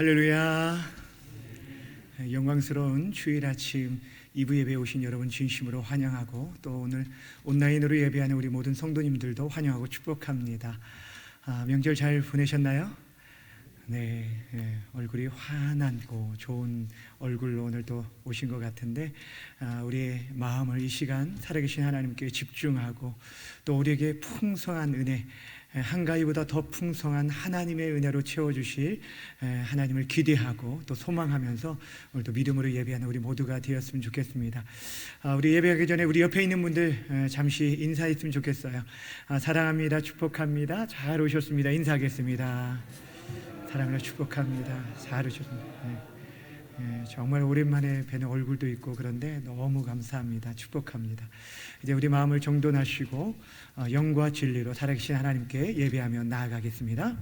할렐루야. 영광스러운 주일 아침 2부 예배에 오신 여러분 진심으로 환영하고, 또 오늘 온라인으로 예배하는 우리 모든 성도님들도 환영하고 축복합니다. 명절 잘 보내셨나요? 네, 얼굴이 환하고 좋은 얼굴로 오늘 또 오신 것 같은데, 우리의 마음을 이 시간 살아계신 하나님께 집중하고, 또 우리에게 풍성한 은혜, 한가위보다 더 풍성한 하나님의 은혜로 채워주실 하나님을 기대하고 또 소망하면서 오늘도 믿음으로 예배하는 우리 모두가 되었으면 좋겠습니다. 우리 예배하기 전에 우리 옆에 있는 분들 잠시 인사했으면 좋겠어요. 사랑합니다, 축복합니다, 잘 오셨습니다, 인사하겠습니다. 사랑합니다, 축복합니다, 잘 오셨습니다. 정말 오랜만에 뵈는 얼굴도 있고 그런데 너무 감사합니다. 축복합니다. 이제 우리 마음을 정돈하시고 영과 진리로 살아계신 하나님께 예배하며 나아가겠습니다.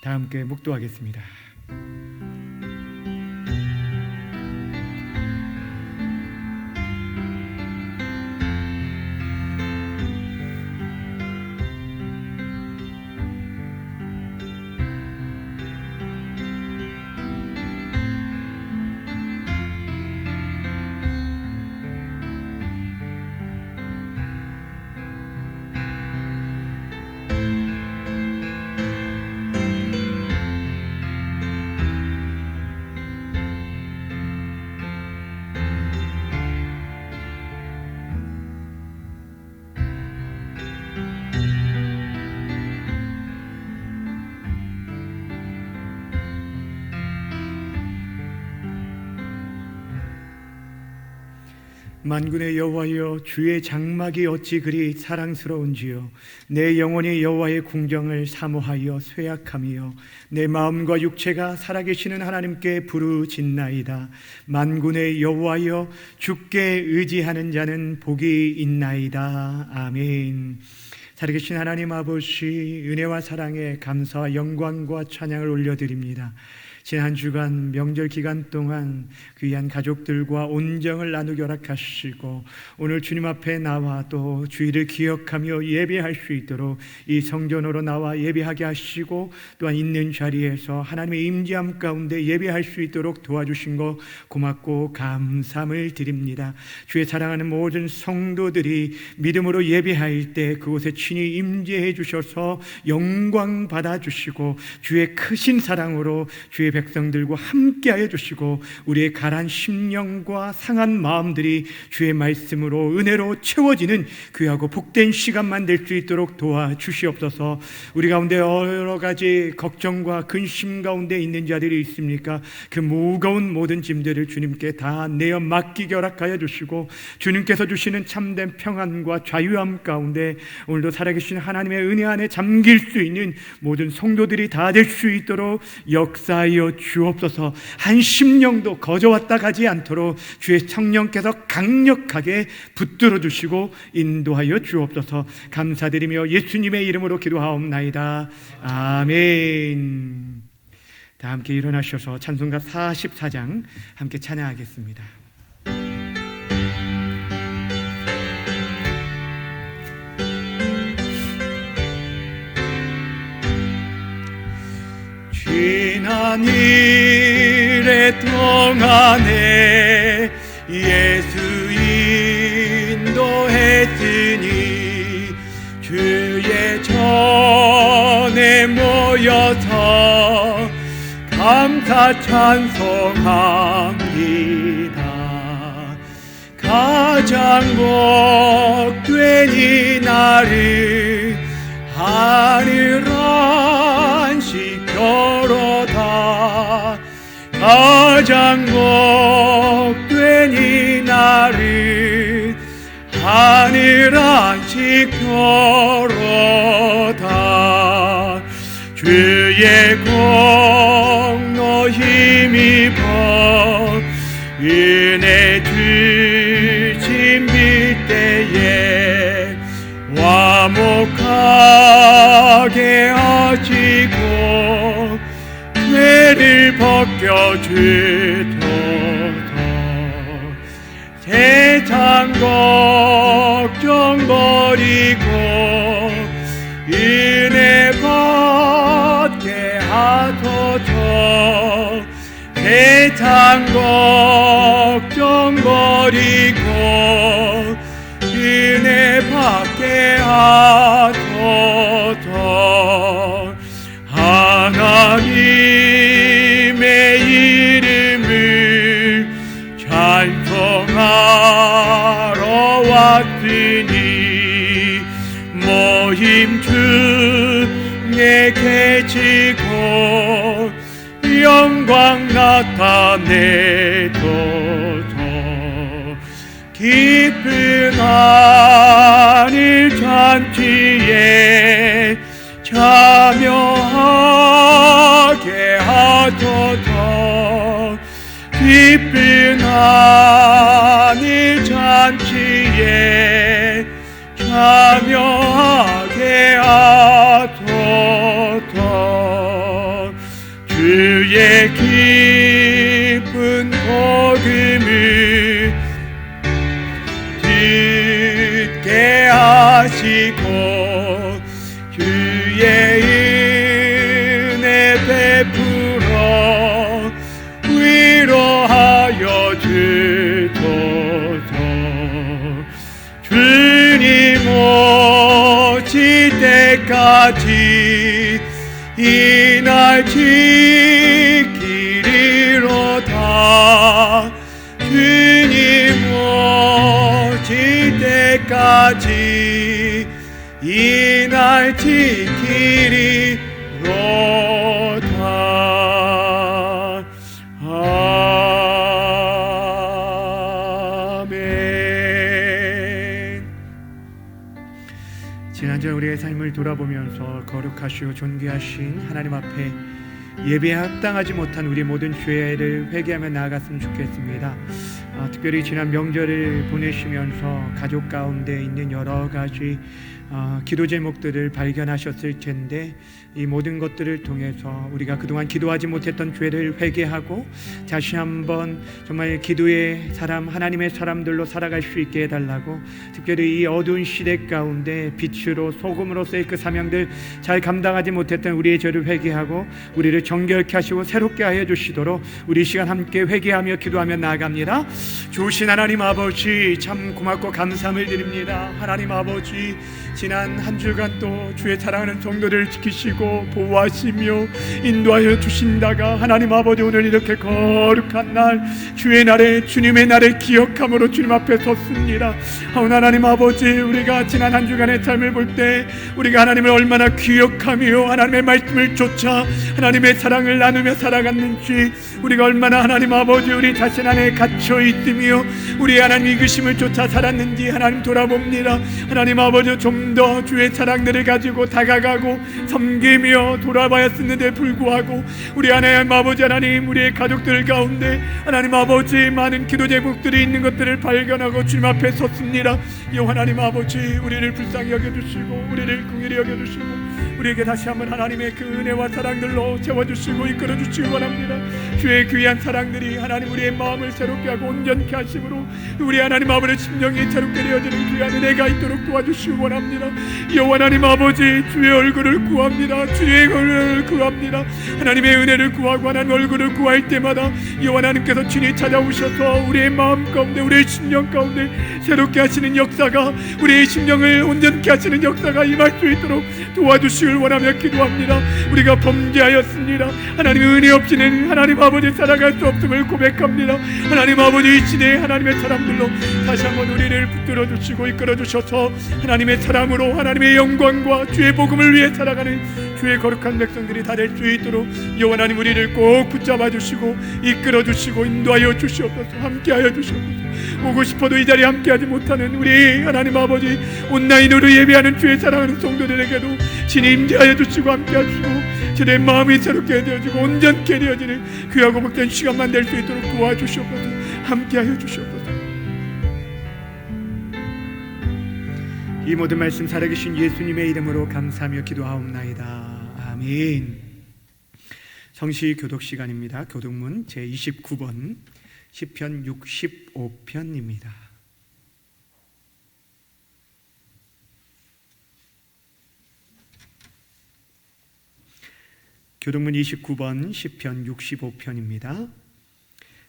다 함께 묵도하겠습니다. 만군의 여호와여, 주의 장막이 어찌 그리 사랑스러운지요. 내 영혼이 여호와의 궁정을 사모하여 쇠약하며 내 마음과 육체가 살아계시는 하나님께 부르짖나이다. 만군의 여호와여, 주께 의지하는 자는 복이 있나이다. 아멘. 살아계신 하나님 아버지, 은혜와 사랑에 감사와 영광과 찬양을 올려드립니다. 지난 한 주간 명절 기간 동안 귀한 가족들과 온정을 나누게 허락하시고, 오늘 주님 앞에 나와 또 주일을 기억하며 예배할 수 있도록 이 성전으로 나와 예배하게 하시고, 또한 있는 자리에서 하나님의 임재함 가운데 예배할 수 있도록 도와주신 것 고맙고 감사함을 드립니다. 주의 사랑하는 모든 성도들이 믿음으로 예배할 때 그곳에 친히 임재해 주셔서 영광 받아주시고, 주의 크신 사랑으로 주의 백성들과 함께하여 주시고, 우리의 가란 심령과 상한 마음들이 주의 말씀으로 은혜로 채워지는 귀하고 복된 시간만 될 수 있도록 도와주시옵소서. 우리 가운데 여러 가지 걱정과 근심 가운데 있는 자들이 있습니까? 그 무거운 모든 짐들을 주님께 다 내어 맡기게 허락하여 주시고, 주님께서 주시는 참된 평안과 자유함 가운데 오늘도 살아계신 하나님의 은혜 안에 잠길 수 있는 모든 성도들이 다 될 수 있도록 역사하여 주옵소서. 한 심령도 거저왔다 가지 않도록 주의 성령께서 강력하게 붙들어 주시고 인도하여 주옵소서. 감사드리며 예수님의 이름으로 기도하옵나이다. 아멘. 다 함께 일어나셔서 찬송가 44장 함께 찬양하겠습니다. 지난 일의 동안에 예수 인도했으니 주의 전에 모여서 감사 찬송합니다. 가장 복된 이 날을 하늘 안식교로다. 가장 복된 이 날을 하늘 안식교로다. 주의 공로 힘입어 은혜 주신 빛때에 화목하게 하시고 죄를 벗겨주소서. 세상 걱정 버리고 은혜 하소서. 세상 걱정 버리고 은혜 받게 하소서. 하나님의 이름을 찬송하러 왔으니 모임 중에 계시고 영광 나타내소서. 기쁜 안일 잔치에 참여하게 하소서. 기쁜 안일 잔치에 참여하게 하소서. 주의 깊은 복음을 듣게 하시고 주의 은혜 베풀어 위로하여 주소서. 주님 오실 때까지 이날 지키리로다. 주님 오실 때까지 이날 지키리로다. 아멘. 지난주 우리의 삶을 돌아보면서 거룩하시고 존귀하신 하나님 앞에 예배에 합당하지 못한 우리 모든 죄를 회개하며 나아갔으면 좋겠습니다. 특별히 지난 명절을 보내시면서 가족 가운데 있는 여러 가지 기도 제목들을 발견하셨을 텐데, 이 모든 것들을 통해서 우리가 그동안 기도하지 못했던 죄를 회개하고 다시 한번 정말 기도의 사람, 하나님의 사람들로 살아갈 수 있게 해달라고, 특별히 이 어두운 시대 가운데 빛으로 소금으로서의 그 사명들 잘 감당하지 못했던 우리의 죄를 회개하고 우리를 정결케 하시고 새롭게 하여 주시도록 우리 시간 함께 회개하며 기도하며 나아갑니다. 좋으신 하나님 아버지, 참 고맙고 감사함을 드립니다. 하나님 아버지, 지난 한 주간 또 주의 사랑하는 성도들을 지키시고 보호하시며 인도하여 주신다가 하나님 아버지, 오늘 이렇게 거룩한 날, 주의 날에 주님의 날에 기억함으로 주님 앞에 섰습니다. 하나님 아버지, 우리가 지난 한 주간의 삶을 볼 때 우리가 하나님을 얼마나 기억하며 하나님의 말씀을 쫓아 하나님의 사랑을 나누며 살아갔는지, 우리가 얼마나 하나님 아버지 우리 자신 안에 갇혀 있으며 우리 하나님 이기심을 쫓아 살았는지 하나님 돌아봅니다. 하나님 아버지, 좀 더 주의 사랑들을 가지고 다가가고 섬기며 돌아봐야했는데 불구하고 우리 하나님 아버지, 하나님 우리의 가족들 가운데 하나님 아버지 많은 기도 제목들이 있는 것들을 발견하고 주님 앞에 섰습니다. 이 하나님 아버지, 우리를 불쌍히 여겨주시고 우리를 긍휼히 여겨주시고 우리에게 다시 한번 하나님의 그 은혜와 사랑들로 채워주시고 이끌어주시기 원합니다. 주의 귀한 사랑들이 하나님 우리의 마음을 새롭게 하고 온전케 하심으로 우리 하나님 아버지의 심령이 새롭게 되어지는 귀한 은혜가 있도록 도와주시기 원합니다. 여호와 하나님 아버지, 주의 얼굴을 구합니다. 주의 얼굴을 구합니다. 하나님의 은혜를 구하고 하나님 얼굴을 구할 때마다 여호와 하나님께서 친히 찾아오셔서 우리의 마음 가운데 우리의 심령 가운데 새롭게 하시는 역사가, 우리의 심령을 온전케 하시는 역사가 임할 수 있도록 도와주시길 원하며 기도합니다. 우리가 범죄하였습니다. 하나님 은혜 없이는 하나님 아버지 살아갈 수 없음을 고백합니다. 하나님 아버지, 이 시대에 하나님의 사람들로 다시 한번 우리를 붙들어 주시고 이끌어 주셔서 하나님의 사람으로 하나님의 영광과 주의 복음을 위해 살아가는 주의 거룩한 백성들이 다 될 수 있도록 여호와 하나님 우리를 꼭 붙잡아 주시고 이끌어 주시고 인도하여 주시옵소서. 함께하여 주시옵소서. 오고 싶어도 이 자리에 함께하지 못하는 우리 하나님 아버지, 온라인으로 예배하는 주의 사랑하는 성도들에게도 친히 임재하여 주시고 함께하시고 저의 마음이 새롭게 되어지고 온전케 되어지는 귀하고 복된 시간만 될 수 있도록 도와주시옵소서. 함께하여 주시옵소서. 이 모든 말씀 살아계신 예수님의 이름으로 감사하며 기도하옵나이다. 아멘. 성시 교독 시간입니다. 교독문 제29번 시편 65편입니다. 교동문 29번 시편 65편입니다.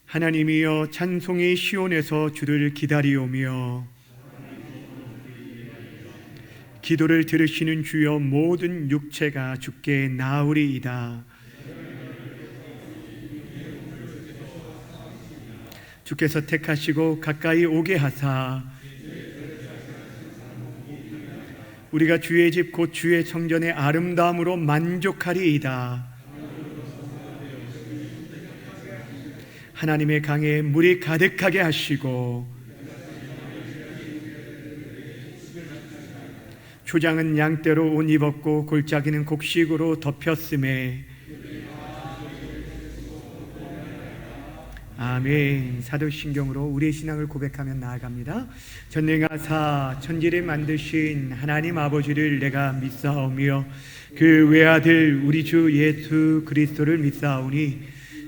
하나님이여 찬송이 시온에서 주를 기다리오며 기도를 들으시는 주여 모든 육체가 주께 나으리이다. 주께서 택하시고 가까이 오게 하사 우리가 주의 집 곧 주의 성전의 아름다움으로 만족하리이다. 하나님의 강에 물이 가득하게 하시고 초장은 양떼로 옷 입었고 골짜기는 곡식으로 덮였음에 아멘. 사도신경으로 우리의 신앙을 고백하며 나아갑니다. 전능하사 천지를 만드신 하나님 아버지를 내가 믿사오며 그 외아들 우리 주 예수 그리스도를 믿사오니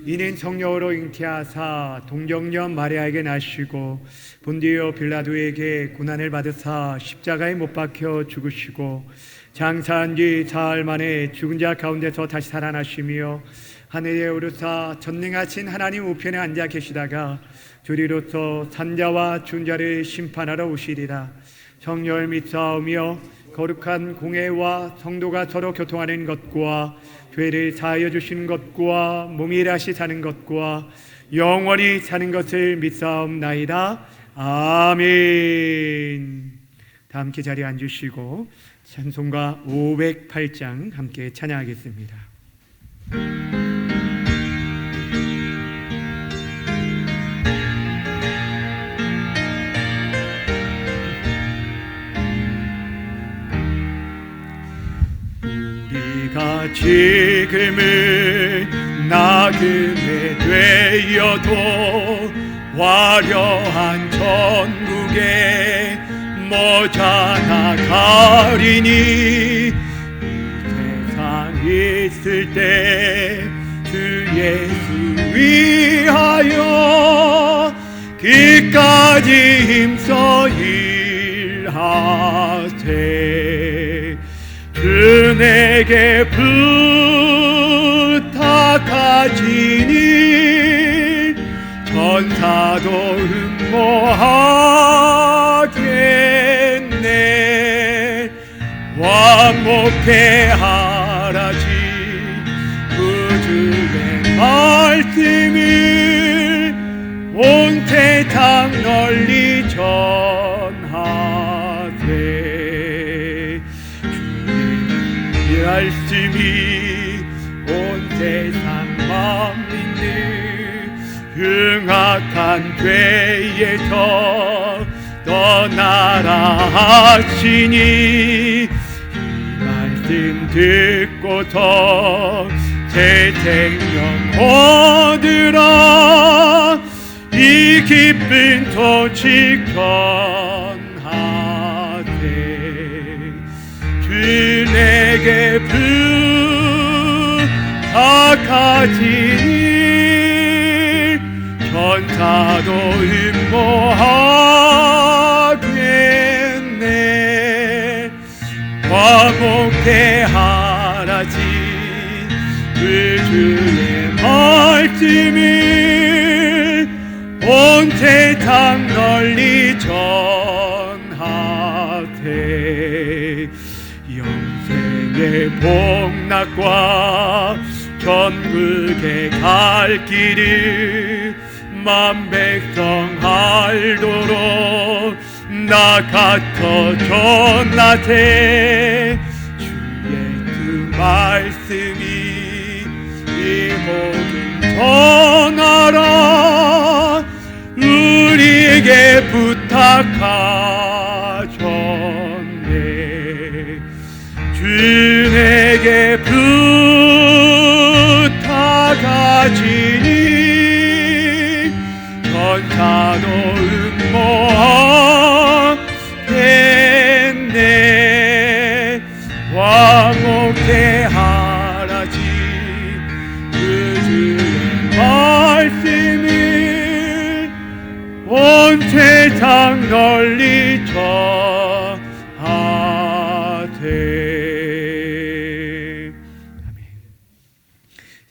이는 성령으로 잉태하사 동정녀 마리아에게 나시고 본디오 빌라도에게 고난을 받으사 십자가에 못 박혀 죽으시고 장사한 지 사흘 만에 죽은 자 가운데서 다시 살아나시며 하늘에 오르사 전능하신 하나님 우편에 앉아 계시다가 주리로서 산자와 준자를 심판하러 오시리라. 성령을 믿사오며 거룩한 공회와 성도가 서로 교통하는 것과 죄를 사하여 주시는 것과 몸이 다시 사는 것과 영원히 사는 것을 믿사옵나이다. 아멘. 다 함께 자리에 앉으시고 찬송가 508장 함께 찬양하겠습니다. 우리가 지금은 나그네 되어도 화려한 천국에 모자나 가리니 이 세상 있을 때 주 예수 위하여 끝까지 힘써 일하세. 주 내게 부탁하시니 천사도 흠모하겠네. 완목해 하라지 구주의 말씀을 온 세상 널리 전하세. 주의 말씀이 온 세상 만민들 흉악한 죄에서 떠나라 하시니 이 말씀 듣고서 새 생명 얻으라. 이 기쁜 소식 전하세. 주 내게 부탁하시니 천사도 흠모하겠네. 화목해 하라지 그 주의 말씀을 온 세상 널리 전하세. 영생의 복락과 천국에 갈 길을 만 백성 알도록 나 같아 전하세. 주의 그 말씀이 이 모든 전하라. 우리에게 부탁하셨네. 주 내게 부탁하시니 천사도 흠모하겠네. 화목해 하라지 그 주의 말씀을 온 세상 널리 전하세. 아멘.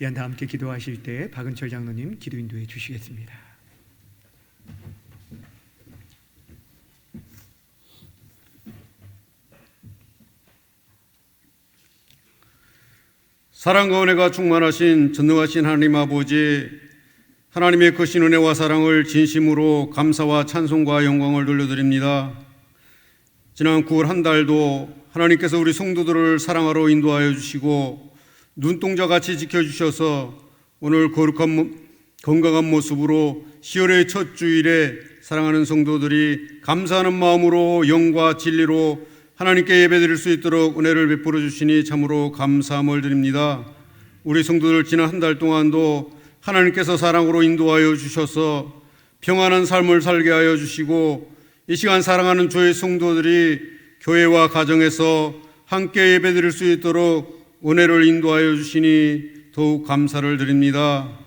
이 한 다 함께 기도하실 때 박은철 장로님 기도 인도해 주시겠습니다. 사랑과 은혜가 충만하신 전능하신 하나님 아버지, 하나님의 크신 은혜와 사랑을 진심으로 감사와 찬송과 영광을 돌려드립니다. 지난 9월 한 달도 하나님께서 우리 성도들을 사랑하러 인도하여 주시고 눈동자같이 지켜주셔서 오늘 거룩한 건강한 모습으로 10월의 첫 주일에 사랑하는 성도들이 감사하는 마음으로 영과 진리로 하나님께 예배드릴 수 있도록 은혜를 베풀어 주시니 참으로 감사함을 드립니다. 우리 성도들 지난 한 달 동안도 하나님께서 사랑으로 인도하여 주셔서 평안한 삶을 살게 하여 주시고 이 시간 사랑하는 주의 성도들이 교회와 가정에서 함께 예배드릴 수 있도록 은혜를 인도하여 주시니 더욱 감사를 드립니다.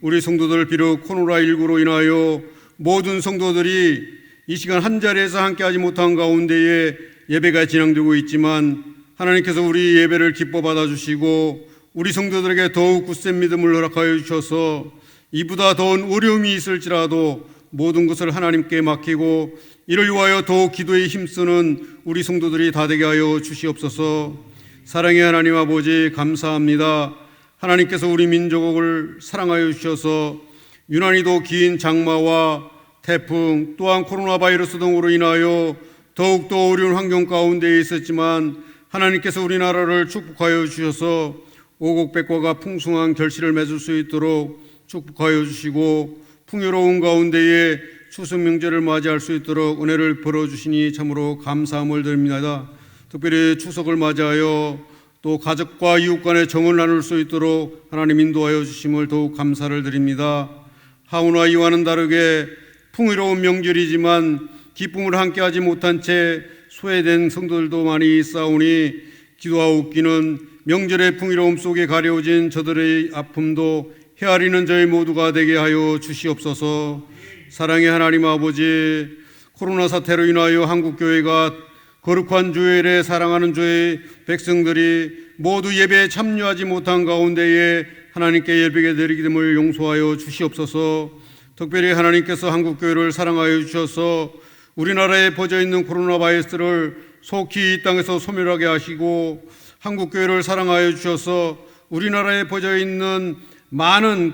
우리 성도들 비록 코로나19로 인하여 모든 성도들이 이 시간 한 자리에서 함께하지 못한 가운데에 예배가 진행되고 있지만 하나님께서 우리 예배를 기뻐 받아주시고 우리 성도들에게 더욱 굳센 믿음을 허락하여 주셔서 이보다 더운 어려움이 있을지라도 모든 것을 하나님께 맡기고 이를 위하여 더욱 기도에 힘쓰는 우리 성도들이 다 되게 하여 주시옵소서. 사랑의 하나님 아버지 감사합니다. 하나님께서 우리 민족을 사랑하여 주셔서 유난히도 긴 장마와 태풍 또한 코로나 바이러스 등으로 인하여 더욱더 어려운 환경 가운데에 있었지만 하나님께서 우리나라를 축복하여 주셔서 오곡백과가 풍성한 결실을 맺을 수 있도록 축복하여 주시고 풍요로운 가운데에 추석 명절을 맞이할 수 있도록 은혜를 벌어주시니 참으로 감사함을 드립니다. 특별히 추석을 맞이하여 또 가족과 이웃 간의 정을 나눌 수 있도록 하나님 인도하여 주심을 더욱 감사를 드립니다. 하우나 이와는 다르게 풍요로운 명절이지만 기쁨을 함께하지 못한 채 소외된 성도들도 많이 있사오니 기도하옵기는 명절의 풍요로움 속에 가려진 저들의 아픔도 헤아리는 저희 모두가 되게 하여 주시옵소서. 사랑의 하나님 아버지, 코로나 사태로 인하여 한국교회가 거룩한 주일에 사랑하는 저희 백성들이 모두 예배에 참여하지 못한 가운데에 하나님께 예배게 드리기 됨을 용서하여 주시옵소서. 특별히 하나님께서 한국교회를 사랑하여 주셔서 우리나라에 퍼져있는 코로나 바이러스를 속히 이 땅에서 소멸하게 하시고 한국교회를 사랑하여 주셔서 우리나라에 퍼져있는 많은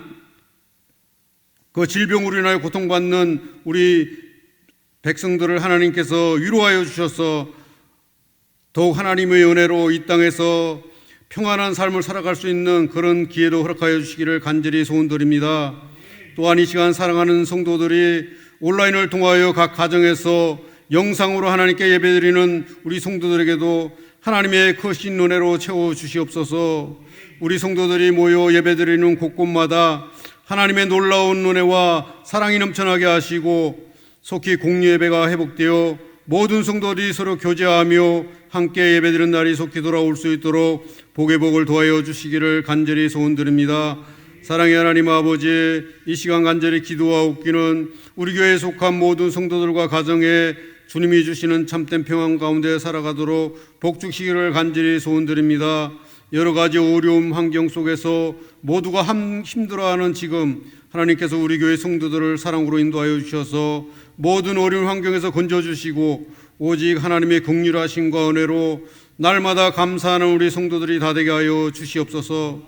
그 질병으로 인하여 고통받는 우리 백성들을 하나님께서 위로하여 주셔서 더욱 하나님의 은혜로 이 땅에서 평안한 삶을 살아갈 수 있는 그런 기회도 허락하여 주시기를 간절히 소원드립니다. 또한 이 시간 사랑하는 성도들이 온라인을 통하여 각 가정에서 영상으로 하나님께 예배드리는 우리 성도들에게도 하나님의 크신 은혜로 채워주시옵소서. 우리 성도들이 모여 예배드리는 곳곳마다 하나님의 놀라운 은혜와 사랑이 넘쳐나게 하시고 속히 공유예배가 회복되어 모든 성도들이 서로 교제하며 함께 예배드리는 날이 속히 돌아올 수 있도록 복의 복을 도하여 주시기를 간절히 소원드립니다. 사랑의 하나님 아버지, 이 시간 간절히 기도하옵기는 우리 교회에 속한 모든 성도들과 가정에 주님이 주시는 참된 평안 가운데 살아가도록 복 주시기를 간절히 소원드립니다. 여러 가지 어려움 환경 속에서 모두가 힘들어하는 지금 하나님께서 우리 교회 성도들을 사랑으로 인도하여 주셔서 모든 어려운 환경에서 건져주시고 오직 하나님의 긍휼하심과 은혜로 날마다 감사하는 우리 성도들이 다 되게 하여 주시옵소서.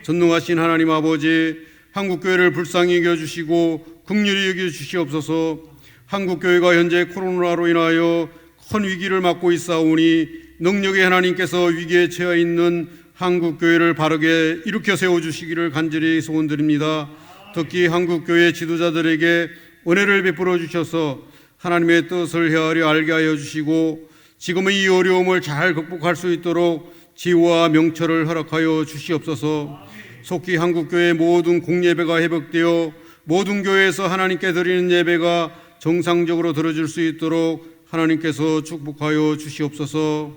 전능하신 하나님 아버지, 한국교회를 불쌍히 여겨주시고 긍휼히 여겨주시옵소서. 한국교회가 현재 코로나로 인하여 큰 위기를 맞고 있사오니 능력의 하나님께서 위기에 처해 있는 한국교회를 바르게 일으켜 세워주시기를 간절히 소원드립니다. 특히 한국교회 지도자들에게 은혜를 베풀어 주셔서 하나님의 뜻을 헤아려 알게 하여 주시고 지금의 이 어려움을 잘 극복할 수 있도록 지혜와 명철을 허락하여 주시옵소서. 속히 한국교회 모든 공예배가 회복되어 모든 교회에서 하나님께 드리는 예배가 정상적으로 들어질 수 있도록 하나님께서 축복하여 주시옵소서.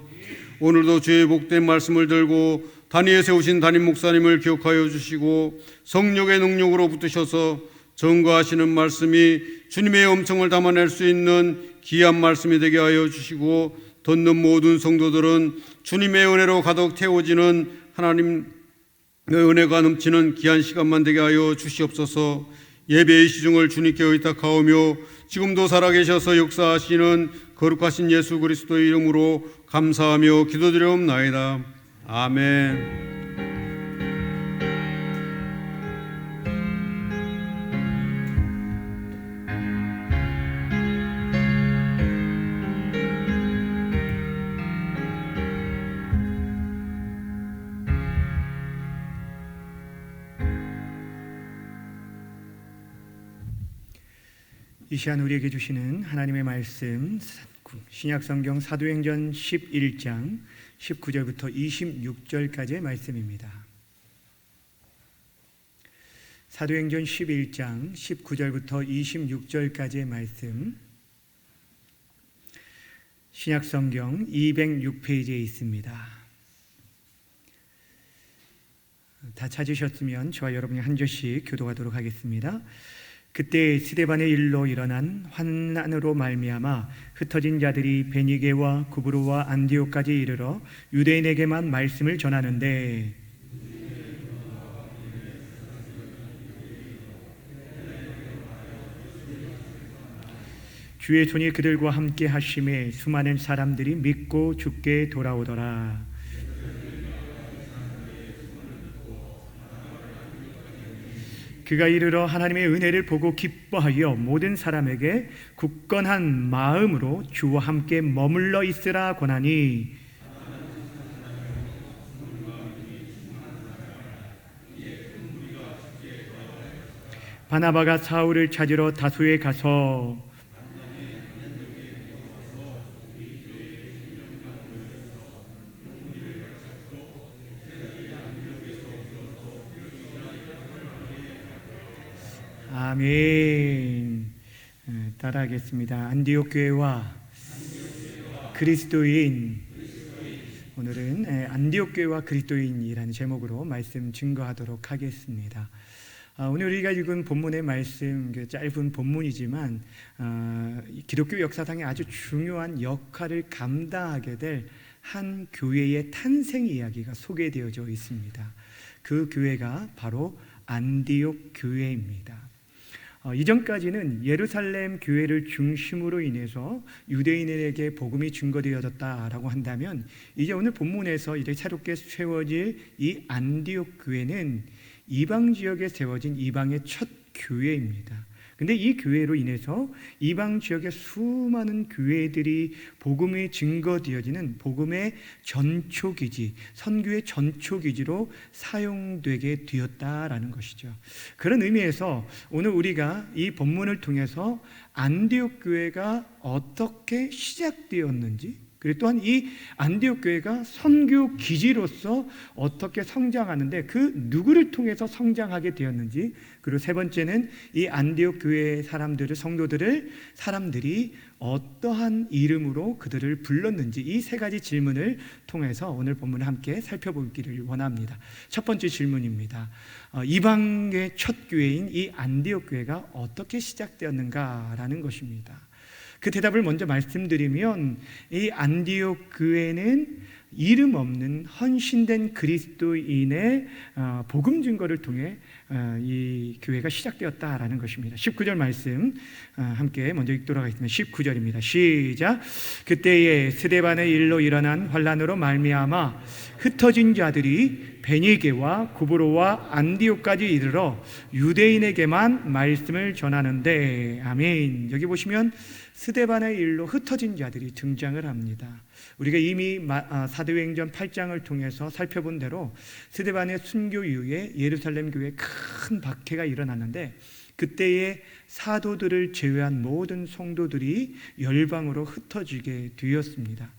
오늘도 주의 복된 말씀을 들고 단위에 세우신 담임 목사님을 기억하여 주시고 성령의 능력으로 붙으셔서 전가하시는 말씀이 주님의 음성을 담아낼 수 있는 귀한 말씀이 되게 하여 주시고 듣는 모든 성도들은 주님의 은혜로 가득 태워지는 하나님 은혜가 넘치는 귀한 시간만 되게 하여 주시옵소서. 예배의 시중을 주님께 의탁하오며 지금도 살아계셔서 역사하시는 거룩하신 예수 그리스도의 이름으로 감사하며 기도드려옵나이다. 아멘. 이 시간 우리에게 주시는 하나님의 말씀, 신약성경 사도행전 11장 19절부터 26절까지의 말씀입니다. 사도행전 11장 19절부터 26절까지의 말씀, 신약성경 206페이지에 있습니다. 다 찾으셨으면 저와 여러분이 한 절씩 교독하도록 하겠습니다. 그때 스데반의 일로 일어난 환난으로 말미암아 흩어진 자들이 베니게와 구브로와 안디옥까지 이르러 유대인에게만 말씀을 전하는데 주의 손이 그들과 함께 하심에 수많은 사람들이 믿고 주께 돌아오더라. 그가 이르러 하나님의 은혜를 보고 기뻐하여 모든 사람에게 굳건한 마음으로 주와 함께 머물러 있으라 권하니 바나바가 사울을 찾으러 다소에 가서 아멘. 따라하겠습니다. 안디옥 교회와 그리스도인. 오늘은 안디옥 교회와 그리스도인이라는 제목으로 말씀 증거하도록 하겠습니다. 오늘 우리가 읽은 본문의 말씀, 짧은 본문이지만 기독교 역사상에 아주 중요한 역할을 감당하게 될 한 교회의 탄생 이야기가 소개되어져 있습니다. 그 교회가 바로 안디옥 교회입니다. 이전까지는 예루살렘 교회를 중심으로 인해서 유대인에게 복음이 증거되어졌다라고 한다면 이제 오늘 본문에서 이제 새롭게 세워질 이 안디옥 교회는 이방 지역에 세워진 이방의 첫 교회입니다. 근데 이 교회로 인해서 이방 지역의 수많은 교회들이 복음이 증거되어지는 복음의 전초기지, 선교의 전초기지로 사용되게 되었다라는 것이죠. 그런 의미에서 오늘 우리가 이 본문을 통해서 안디옥 교회가 어떻게 시작되었는지, 그리고 또한 이 안디옥 교회가 선교 기지로서 어떻게 성장하는데 그 누구를 통해서 성장하게 되었는지, 그리고 세 번째는 이 안디옥 교회의 사람들이 어떠한 이름으로 그들을 불렀는지, 이 세 가지 질문을 통해서 오늘 본문을 함께 살펴보기를 원합니다. 첫 번째 질문입니다. 이방의 첫 교회인 이 안디옥 교회가 어떻게 시작되었는가라는 것입니다. 그 대답을 먼저 말씀드리면 이 안디옥 교회는 이름 없는 헌신된 그리스도인의 복음 증거를 통해 이 교회가 시작되었다라는 것입니다. 19절 말씀 함께 먼저 읽도록 하겠습니다. 19절입니다. 시작. 그때에 스데반의 일로 일어난 환난으로 말미암아 흩어진 자들이 베니게와 구브로와 안디옥까지 이르러 유대인에게만 말씀을 전하는데, 아멘. 여기 보시면 스데반의 일로 흩어진 자들이 등장을 합니다. 우리가 이미 사도행전 8장을 통해서 살펴본 대로 스데반의 순교 이후에 예루살렘 교회에 큰 박해가 일어났는데 그때의 사도들을 제외한 모든 성도들이 열방으로 흩어지게 되었습니다.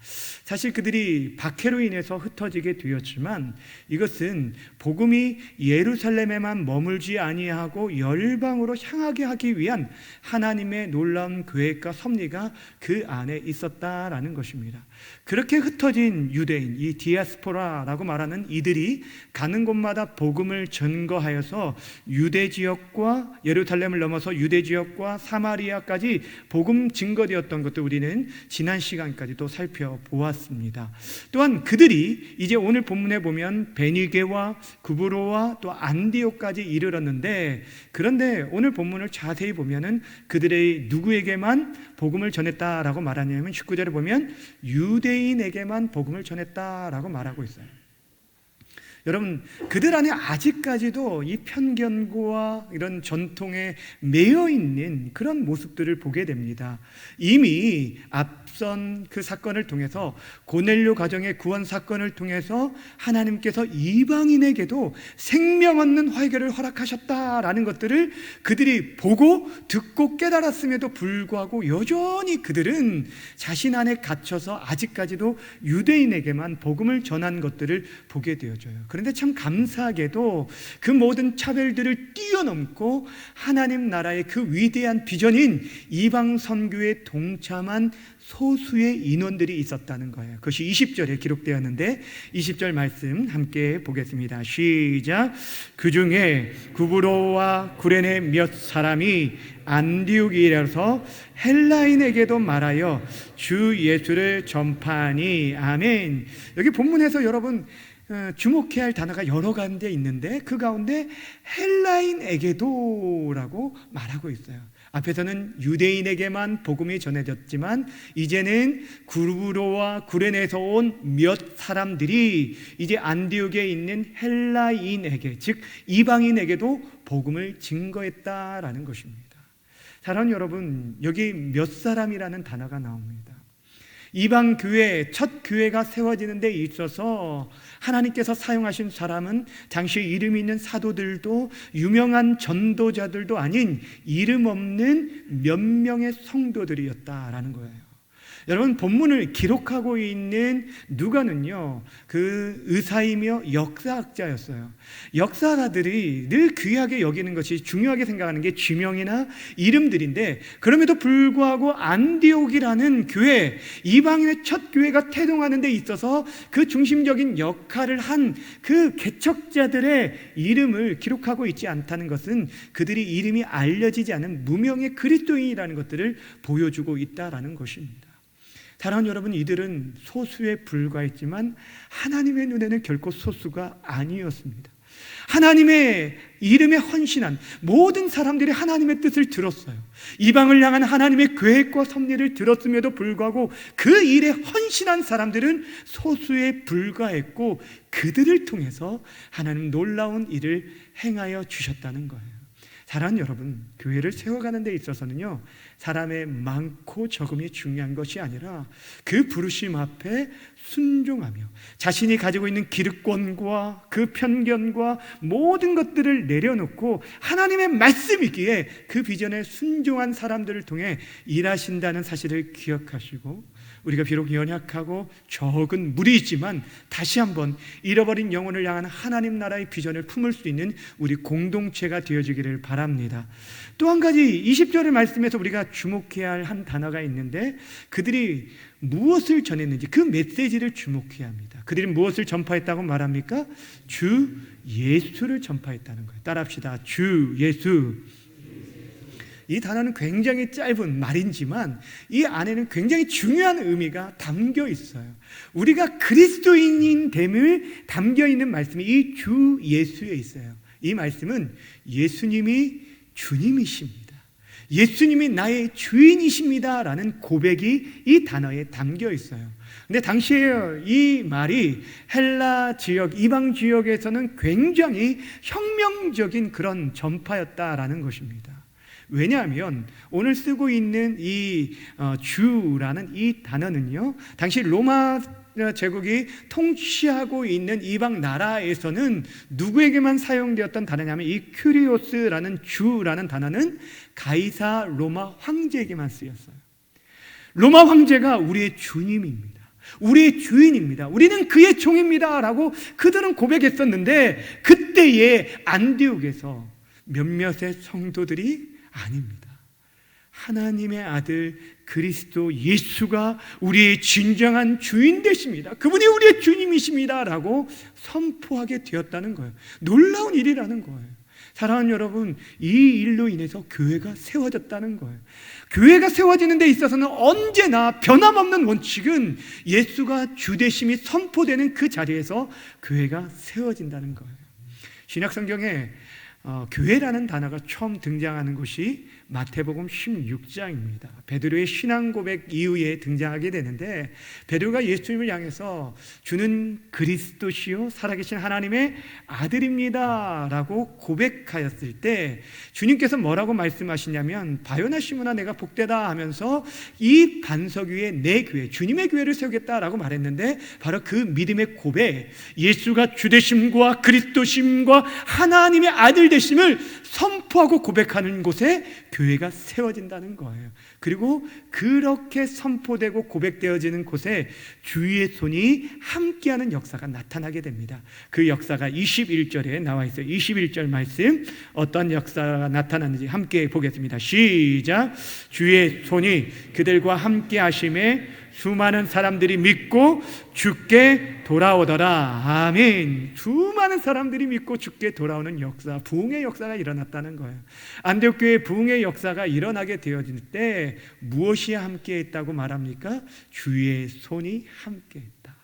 사실 그들이 박해로 인해서 흩어지게 되었지만 이것은 복음이 예루살렘에만 머물지 아니하고 열방으로 향하게 하기 위한 하나님의 놀라운 계획과 섭리가 그 안에 있었다라는 것입니다. 그렇게 흩어진 유대인, 이 디아스포라라고 말하는 이들이 가는 곳마다 복음을 전거하여서 유대 지역과 예루살렘을 넘어서 유대 유대 지역과 사마리아까지 복음 증거되었던 것도 우리는 지난 시간까지도 살펴보았습니다. 또한 그들이 이제 오늘 본문에 보면 베니게와 구브로와 또 안디옥까지 이르렀는데, 그런데 오늘 본문을 자세히 보면은 그들의 누구에게만 복음을 전했다라고 말하냐면 19절에 보면 유대인에게만 복음을 전했다라고 말하고 있어요. 여러분, 그들 안에 아직까지도 이 편견과 이런 전통에 매여 있는 그런 모습들을 보게 됩니다. 이미 앞선 그 사건을 통해서, 고넬료 가정의 구원 사건을 통해서 하나님께서 이방인에게도 생명 얻는 회개를 허락하셨다라는 것들을 그들이 보고 듣고 깨달았음에도 불구하고 여전히 그들은 자신 안에 갇혀서 아직까지도 유대인에게만 복음을 전한 것들을 보게 되어져요. 그런데 참 감사하게도 그 모든 차별들을 뛰어넘고 하나님 나라의 그 위대한 비전인 이방 선교에 동참한 소수의 인원들이 있었다는 거예요. 그것이 20절에 기록되었는데 20절 말씀 함께 보겠습니다. 시작. 그 중에 구브로와 구레네 몇 사람이 안디옥이라서 헬라인에게도 말하여 주 예수를 전파하니. 아멘. 여기 본문에서 여러분 주목해야 할 단어가 여러 가운데 있는데 그 가운데 헬라인에게도라고 말하고 있어요. 앞에서는 유대인에게만 복음이 전해졌지만 이제는 구브로와 구레네에서 온 몇 사람들이 이제 안디옥에 있는 헬라인에게, 즉 이방인에게도 복음을 증거했다라는 것입니다. 사랑하는 여러분, 여기 몇 사람이라는 단어가 나옵니다. 이방 교회, 첫 교회가 세워지는 데 있어서 하나님께서 사용하신 사람은 당시에 이름이 있는 사도들도 유명한 전도자들도 아닌 이름 없는 몇 명의 성도들이었다라는 거예요. 여러분, 본문을 기록하고 있는 누가는요, 그 의사이며 역사학자였어요. 역사가들이 늘 귀하게 여기는 것이, 중요하게 생각하는 게 지명이나 이름들인데, 그럼에도 불구하고 안디옥이라는 교회, 이방인의 첫 교회가 태동하는 데 있어서 그 중심적인 역할을 한 그 개척자들의 이름을 기록하고 있지 않다는 것은 그들이 이름이 알려지지 않은 무명의 그리스도인이라는 것들을 보여주고 있다라는 것입니다. 사랑하는 여러분, 이들은 소수에 불과했지만 하나님의 눈에는 결코 소수가 아니었습니다. 하나님의 이름에 헌신한 모든 사람들이 하나님의 뜻을 들었어요. 이방을 향한 하나님의 계획과 섭리를 들었음에도 불구하고 그 일에 헌신한 사람들은 소수에 불과했고 그들을 통해서 하나님 놀라운 일을 행하여 주셨다는 거예요. 사랑하는 여러분, 교회를 세워가는 데 있어서는요, 사람의 많고 적음이 중요한 것이 아니라 그 부르심 앞에 순종하며 자신이 가지고 있는 기득권과 그 편견과 모든 것들을 내려놓고 하나님의 말씀이기에 그 비전에 순종한 사람들을 통해 일하신다는 사실을 기억하시고, 우리가 비록 연약하고 적은 무리이지만 다시 한번 잃어버린 영혼을 향한 하나님 나라의 비전을 품을 수 있는 우리 공동체가 되어지기를 바랍니다. 또 한 가지 20절의 말씀에서 우리가 주목해야 할 한 단어가 있는데, 그들이 무엇을 전했는지 그 메시지를 주목해야 합니다. 그들이 무엇을 전파했다고 말합니까? 주 예수를 전파했다는 거예요. 따라합시다. 주 예수. 이 단어는 굉장히 짧은 말이지만 이 안에는 굉장히 중요한 의미가 담겨 있어요. 우리가 그리스도인인 됨을 담겨 있는 말씀이 이 주 예수에 있어요. 이 말씀은 예수님이 주님이십니다. 예수님이 나의 주인이십니다 라는 고백이 이 단어에 담겨 있어요. 근데 당시에 이 말이 헬라 지역, 이방 지역에서는 굉장히 혁명적인 그런 전파였다라는 것입니다. 왜냐하면 오늘 쓰고 있는 이 주라는 이 단어는요, 당시 로마 제국이 통치하고 있는 이방 나라에서는 누구에게만 사용되었던 단어냐면 이 큐리오스라는 주라는 단어는 가이사 로마 황제에게만 쓰였어요. 로마 황제가 우리의 주님입니다. 우리의 주인입니다. 우리는 그의 종입니다 라고 그들은 고백했었는데, 그때의 안디옥에서 몇몇의 성도들이 아닙니다. 하나님의 아들 그리스도 예수가 우리의 진정한 주인 되십니다. 그분이 우리의 주님이십니다 라고 선포하게 되었다는 거예요. 놀라운 일이라는 거예요. 사랑하는 여러분, 이 일로 인해서 교회가 세워졌다는 거예요. 교회가 세워지는 데 있어서는 언제나 변함없는 원칙은 예수가 주되심이 선포되는 그 자리에서 교회가 세워진다는 거예요. 신약성경에 교회라는 단어가 처음 등장하는 곳이 마태복음 16장입니다. 베드로의 신앙 고백 이후에 등장하게 되는데, 베드로가 예수님을 향해서 주는 그리스도시요 살아계신 하나님의 아들입니다 라고 고백하였을 때 주님께서 뭐라고 말씀하시냐면, 바요나 시므나 내가 복되다 하면서 이 반석 위에 내 교회, 주님의 교회를 세우겠다라고 말했는데, 바로 그 믿음의 고백, 예수가 주되심과 그리스도심과 하나님의 아들 되심을 선포하고 고백하는 곳에 교회가 세워진다는 거예요. 그리고 그렇게 선포되고 고백되어지는 곳에 주의 손이 함께하는 역사가 나타나게 됩니다. 그 역사가 21절에 나와 있어요. 21절 말씀, 어떤 역사가 나타나는지 함께 보겠습니다. 시작. 주의 손이 그들과 함께 하심에 수많은 사람들이 믿고 주께 돌아오더라. 아멘. 수많은 사람들이 믿고 주께 돌아오는 역사, 부흥의 역사가 일어났다는 거예요. 안디옥 교회 부흥의 역사가 일어나게 되어질 때 무엇이 함께했다고 말합니까? 주의 손이 함께했다.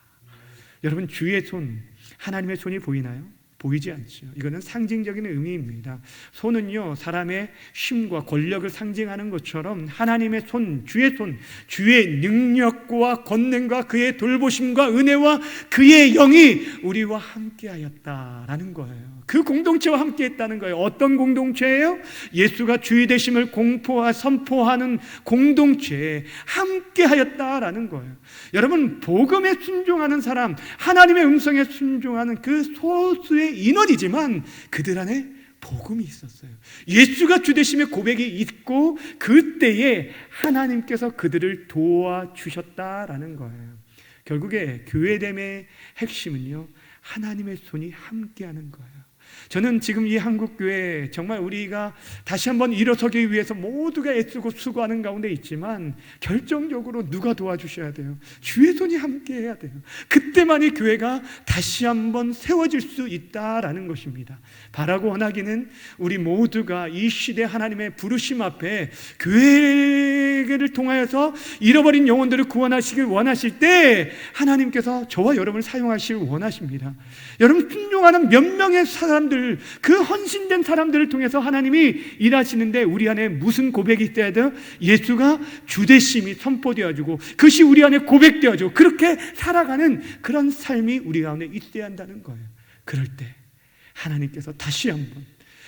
여러분, 주의 손, 하나님의 손이 보이나요? 보이지 않죠. 이거는 상징적인 의미입니다. 손은요, 사람의 힘과 권력을 상징하는 것처럼 하나님의 손, 주의 능력과 권능과 그의 돌보심과 은혜와 그의 영이 우리와 함께하였다라는 거예요. 그 공동체와 함께했다는 거예요. 어떤 공동체예요? 예수가 주의 되심을 선포하는 공동체에 함께하였다라는 거예요. 여러분, 복음에 순종하는 사람, 하나님의 음성에 순종하는 그 소수의 인원이지만 그들 안에 복음이 있었어요. 예수가 주되심의 고백이 있고 그때에 하나님께서 그들을 도와주셨다라는 거예요. 결국에 교회됨의 핵심은요, 하나님의 손이 함께하는 거예요. 저는 지금 이 한국교회 정말 우리가 다시 한번 일어서기 위해서 모두가 애쓰고 수고하는 가운데 있지만 결정적으로 누가 도와주셔야 돼요? 주의 손이 함께해야 돼요. 그때만이 교회가 다시 한번 세워질 수 있다라는 것입니다. 바라고 원하기는 우리 모두가 이 시대 하나님의 부르심 앞에 교회를 통하여서 잃어버린 영혼들을 구원하시길 원하실 때 하나님께서 저와 여러분을 사용하시길 원하십니다. 여러분, 순종하는 몇 명의 사람들, 그 헌신된 사람들을 통해서 하나님이 일하시는데 우리 안에 무슨 고백이 있어야 돼요? 예수가 주되심이 선포되어지고 그것이 우리 안에 고백되어지고 그렇게 살아가는 그런 삶이 우리 가운데 있어야 한다는 거예요. 그럴 때 하나님께서 다시 한번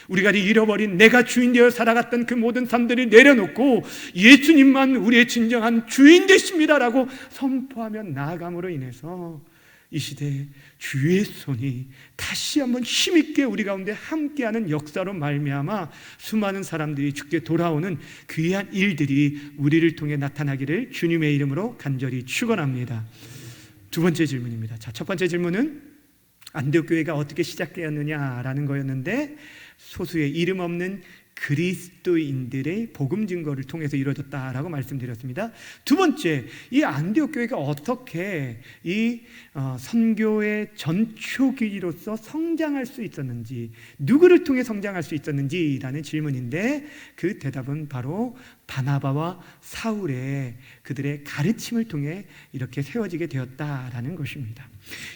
우리가 잃어버린 내가 주인 되어 살아갔던 그 모든 삶들을 내려놓고 예수님만 우리의 진정한 주인 되십니다라고 선포하며 나아감으로 인해서 이 시대에 주의 손이 다시 한번 힘있게 우리 가운데 함께하는 역사로 말미암아 수많은 사람들이 주께 돌아오는 귀한 일들이 우리를 통해 나타나기를 주님의 이름으로 간절히 축원합니다. 두 번째 질문입니다. 자, 첫 번째 질문은 안디옥 교회가 어떻게 시작되었느냐라는 거였는데, 소수의 이름 없는 그리스도인들의 복음 증거를 통해서 이루어졌다라고 말씀드렸습니다. 두 번째, 이 안디옥 교회가 어떻게 이 선교의 전초기로서 성장할 수 있었는지, 누구를 통해 성장할 수 있었는지라는 질문인데, 그 대답은 바로 바나바와 사울의 그들의 가르침을 통해 이렇게 세워지게 되었다라는 것입니다.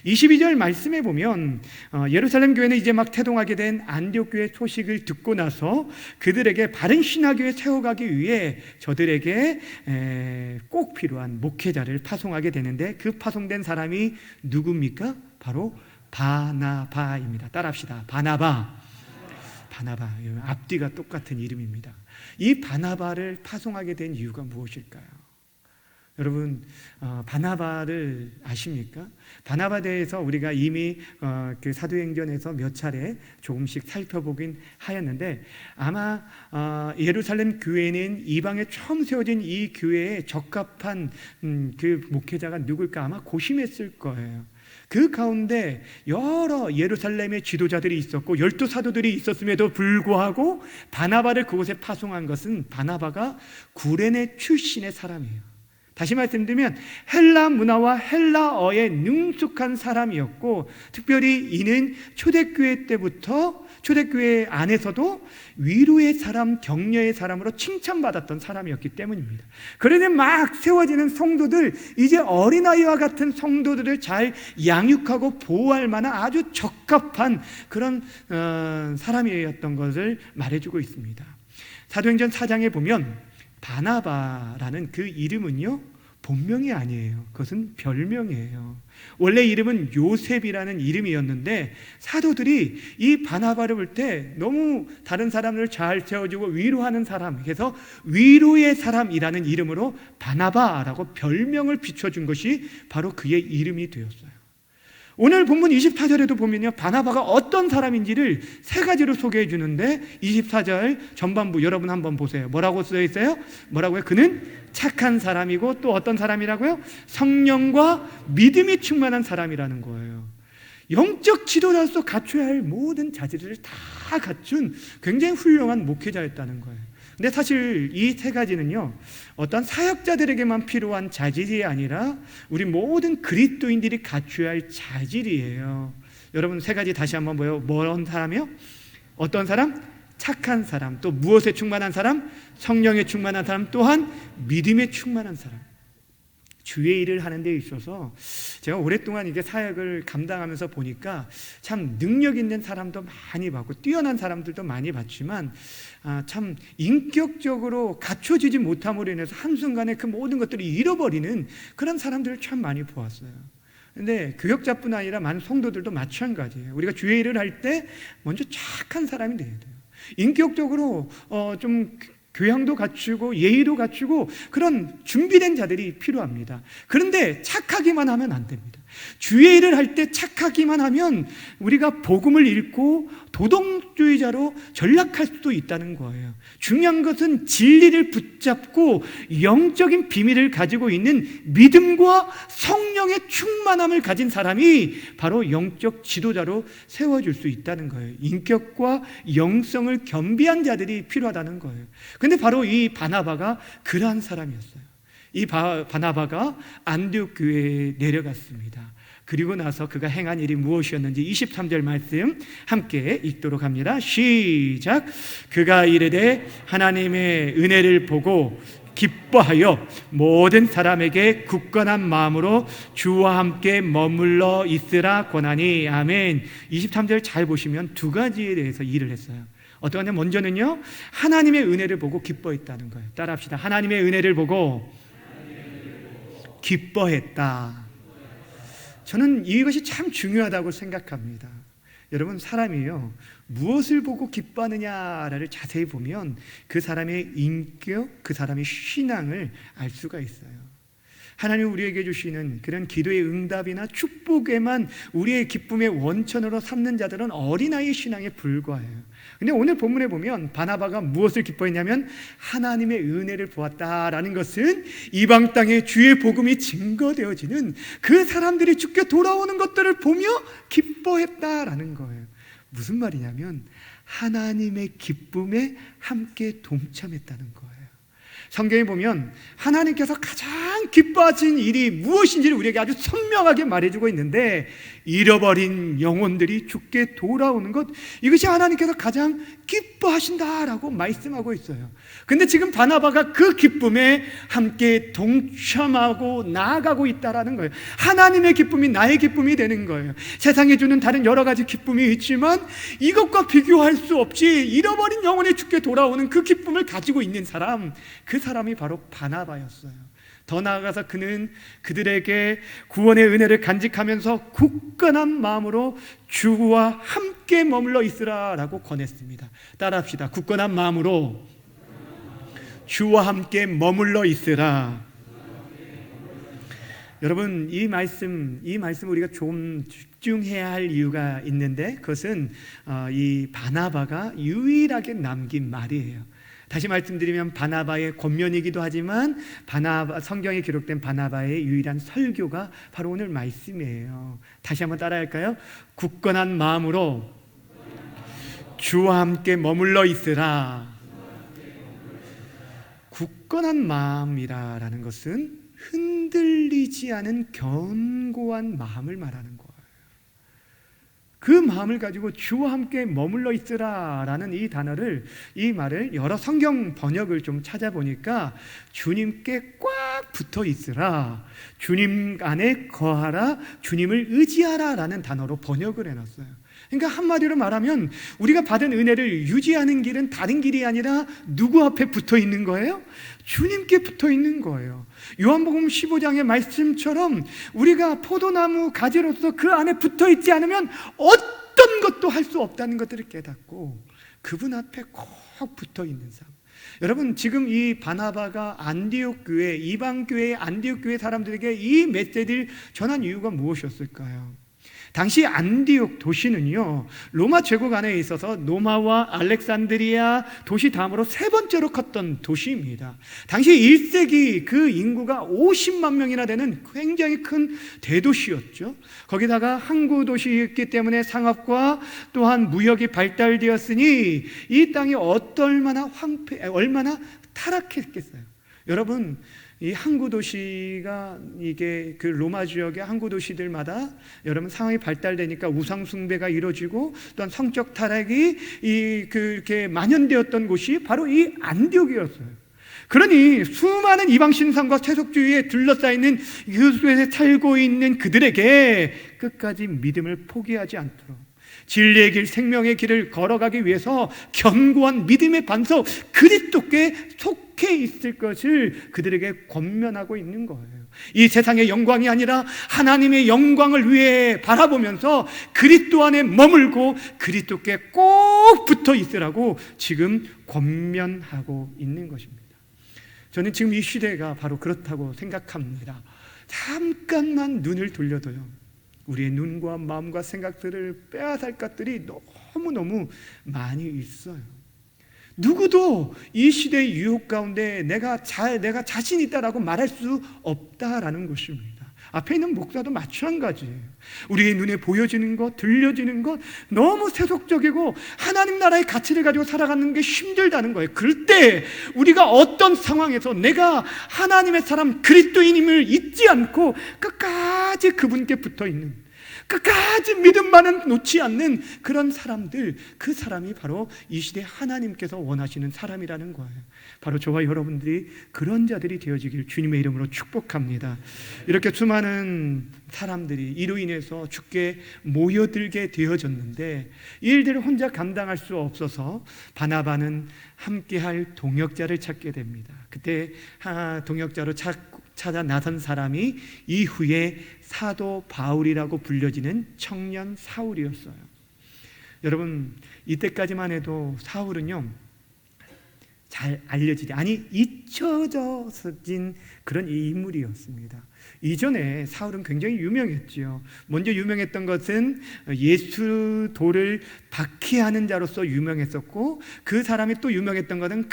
22절 말씀에 보면 예루살렘 교회는 이제 막 태동하게 된 안디옥 교회 소식을 듣고 나서 그들에게 바른 신학교에 세워가기 위해 저들에게 꼭 필요한 목회자를 파송하게 되는데, 그 파송된 사람이 누굽니까? 바로 바나바입니다. 따라합시다. 바나바. 앞뒤가 똑같은 이름입니다. 이 바나바를 파송하게 된 이유가 무엇일까요? 여러분, 바나바를 아십니까? 바나바에 대해서 우리가 이미 그 사도행전에서 몇 차례 조금씩 살펴보긴 하였는데, 아마 예루살렘 교회는 이방에 처음 세워진 이 교회에 적합한 그 목회자가 누굴까 아마 고심했을 거예요. 그 가운데 여러 예루살렘의 지도자들이 있었고 12 사도들이 있었음에도 불구하고 바나바를 그곳에 파송한 것은 바나바가 구레네 출신의 사람이에요. 다시 말씀드리면 헬라 문화와 헬라어에 능숙한 사람이었고, 특별히 이는 초대교회 때부터 초대교회 안에서도 위로의 사람, 격려의 사람으로 칭찬받았던 사람이었기 때문입니다. 그런데 막 세워지는 성도들, 이제 어린아이와 같은 성도들을 잘 양육하고 보호할 만한 아주 적합한 그런 사람이었던 것을 말해주고 있습니다. 사도행전 4장에 보면 바나바라는 그 이름은요, 본명이 아니에요. 그것은 별명이에요. 원래 이름은 요셉이라는 이름이었는데, 사도들이 이 바나바를 볼 때 너무 다른 사람을 잘 세워주고 위로하는 사람, 그래서 위로의 사람이라는 이름으로 바나바라고 별명을 비춰준 것이 바로 그의 이름이 되었어요. 오늘 본문 24절에도 보면요, 바나바가 어떤 사람인지를 세 가지로 소개해 주는데, 24절 전반부 여러분 한번 보세요. 뭐라고 쓰여 있어요? 뭐라고요? 그는 착한 사람이고, 또 어떤 사람이라고요? 성령과 믿음이 충만한 사람이라는 거예요. 영적 지도자로서 갖춰야 할 모든 자질을 다 갖춘 굉장히 훌륭한 목회자였다는 거예요. 근데 사실 이 세 가지는요, 어떤 사역자들에게만 필요한 자질이 아니라 우리 모든 그리스도인들이 갖춰야 할 자질이에요. 여러분, 세 가지 다시 한번 보여요. 뭐런 사람이요? 어떤 사람? 착한 사람. 또 무엇에 충만한 사람? 성령에 충만한 사람. 또한 믿음에 충만한 사람. 주의 일을 하는 데 있어서 제가 오랫동안 이게 사역을 감당하면서 보니까 참 능력 있는 사람도 많이 봤고 뛰어난 사람들도 많이 봤지만, 참 인격적으로 갖춰지지 못함으로 인해서 한순간에 그 모든 것들을 잃어버리는 그런 사람들을 참 많이 보았어요. 근데 교역자뿐 아니라 많은 성도들도 마찬가지예요. 우리가 주의 일을 할 때 먼저 착한 사람이 돼야 돼요. 인격적으로 좀 교양도 갖추고 예의도 갖추고 그런 준비된 자들이 필요합니다. 그런데 착하기만 하면 안 됩니다. 주의 일을 할 때 착하기만 하면 우리가 복음을 잃고 도덕주의자로 전락할 수도 있다는 거예요. 중요한 것은 진리를 붙잡고 영적인 비밀을 가지고 있는 믿음과 성령의 충만함을 가진 사람이 바로 영적 지도자로 세워줄 수 있다는 거예요. 인격과 영성을 겸비한 자들이 필요하다는 거예요. 근데 바로 이 바나바가 그러한 사람이었어요. 이 바나바가 안디옥 교회에 내려갔습니다. 그리고 나서 그가 행한 일이 무엇이었는지 23절 말씀 함께 읽도록 합니다. 시작. 그가 이르되 하나님의 은혜를 보고 기뻐하여 모든 사람에게 굳건한 마음으로 주와 함께 머물러 있으라 권하니. 아멘. 23절 잘 보시면 두 가지에 대해서 일을 했어요. 어떻게 하냐면 먼저는요, 하나님의 은혜를 보고 기뻐했다는 거예요. 따라합시다. 하나님의 은혜를 보고 기뻐했다. 저는 이것이 참 중요하다고 생각합니다. 여러분, 사람이요, 무엇을 보고 기뻐하느냐를 자세히 보면 그 사람의 인격, 그 사람의 신앙을 알 수가 있어요. 하나님 우리에게 주시는 그런 기도의 응답이나 축복에만 우리의 기쁨의 원천으로 삼는 자들은 어린아이의 신앙에 불과해요. 근데 오늘 본문에 보면 바나바가 무엇을 기뻐했냐면 하나님의 은혜를 보았다라는 것은 이방 땅에 주의 복음이 증거되어지는 그 사람들이 주께 돌아오는 것들을 보며 기뻐했다라는 거예요. 무슨 말이냐면 하나님의 기쁨에 함께 동참했다는 거예요. 성경에 보면 하나님께서 가장 기뻐하신 일이 무엇인지를 우리에게 아주 선명하게 말해주고 있는데, 잃어버린 영혼들이 주께 돌아오는 것, 이것이 하나님께서 가장 기뻐하신다라고 말씀하고 있어요. 근데 지금 바나바가 그 기쁨에 함께 동참하고 나아가고 있다라는 거예요. 하나님의 기쁨이 나의 기쁨이 되는 거예요. 세상에 주는 다른 여러 가지 기쁨이 있지만 이것과 비교할 수 없이 잃어버린 영혼이 주께 돌아오는 그 기쁨을 가지고 있는 사람, 그 사람이 바로 바나바였어요. 더 나아가서 그는 그들에게 구원의 은혜를 간직하면서 굳건한 마음으로 주와 함께 머물러 있으라라고 권했습니다. 따라합시다. 굳건한 마음으로 주와 함께 머물러 있으라. 여러분, 이 말씀 우리가 좀 집중해야 할 이유가 있는데, 그것은 이 바나바가 유일하게 남긴 말이에요. 다시 말씀드리면 바나바의 권면이기도 하지만 성경에 기록된 바나바의 유일한 설교가 바로 오늘 말씀이에요. 다시 한번 따라할까요? 굳건한 마음으로 주와 함께 머물러 있으라. 굳건한 마음이라는 것은 흔들리지 않은 견고한 마음을 말하는 거예요. 그 마음을 가지고 주와 함께 머물러 있으라라는 이 단어를, 이 말을 여러 성경 번역을 좀 찾아보니까 주님께 꽉 붙어 있으라, 주님 안에 거하라, 주님을 의지하라라는 단어로 번역을 해놨어요. 그러니까 한마디로 말하면 우리가 받은 은혜를 유지하는 길은 다른 길이 아니라 누구 앞에 붙어 있는 거예요? 주님께 붙어 있는 거예요. 요한복음 15장의 말씀처럼 우리가 포도나무 가지로서 그 안에 붙어 있지 않으면 어떤 것도 할 수 없다는 것들을 깨닫고 그분 앞에 꼭 붙어 있는 삶. 여러분, 지금 이 바나바가 안디옥 교회, 이방 교회, 안디옥 교회 사람들에게 이 메시지를 전한 이유가 무엇이었을까요? 당시 안디옥 도시는요, 로마 제국 안에 있어서 노마와 알렉산드리아 도시 다음으로 세 번째로 컸던 도시입니다. 당시 1세기 그 인구가 50만 명이나 되는 굉장히 큰 대도시였죠. 거기다가 항구 도시였기 때문에 상업과 또한 무역이 발달되었으니 이 땅이 얼마나 타락했겠어요. 여러분, 이 항구 도시가, 이게 그 로마 지역의 항구 도시들마다 여러분 상황이 발달되니까 우상 숭배가 이루어지고 또한 성적 타락이 그렇게 만연되었던 곳이 바로 이 안디옥이었어요. 그러니 수많은 이방 신상과 세속주의에 둘러싸여 있는 이곳에 살고 있는 그들에게 끝까지 믿음을 포기하지 않도록, 진리의 길, 생명의 길을 걸어가기 위해서 견고한 믿음의 반석 그리스도께 속해 있을 것을 그들에게 권면하고 있는 거예요. 이 세상의 영광이 아니라 하나님의 영광을 위해 바라보면서 그리스도 안에 머물고 그리스도께 꼭 붙어 있으라고 지금 권면하고 있는 것입니다. 저는 지금 이 시대가 바로 그렇다고 생각합니다. 잠깐만 눈을 돌려도요, 우리의 눈과 마음과 생각들을 빼앗을 것들이 너무너무 많이 있어요. 누구도 이 시대의 유혹 가운데 내가 자신 있다라고 말할 수 없다라는 것입니다. 앞에 있는 목사도 마찬가지예요. 우리의 눈에 보여지는 것, 들려지는 것 너무 세속적이고 하나님 나라의 가치를 가지고 살아가는 게 힘들다는 거예요. 그럴 때 우리가 어떤 상황에서 내가 하나님의 사람 그리스도인임을 잊지 않고 끝까지 그분께 붙어있는, 끝까지 믿음만은 놓지 않는 그런 사람들, 그 사람이 바로 이 시대 하나님께서 원하시는 사람이라는 거예요. 바로 저와 여러분들이 그런 자들이 되어지길 주님의 이름으로 축복합니다. 이렇게 수많은 사람들이 이로 인해서 주께 모여들게 되어졌는데 이 일들을 혼자 감당할 수 없어서 바나바는 함께할 동역자를 찾게 됩니다. 그때 동역자로 찾아 나선 사람이 이후에 사도 바울이라고 불려지는 청년 사울이었어요. 여러분, 이때까지만 해도 사울은요, 잘 알려지지, 아니 잊혀져진 그런 인물이었습니다. 이전에 사울은 굉장히 유명했지요. 먼저 유명했던 것은 예수 돌을 박해하는 자로서 유명했었고, 그 사람이 또 유명했던 것은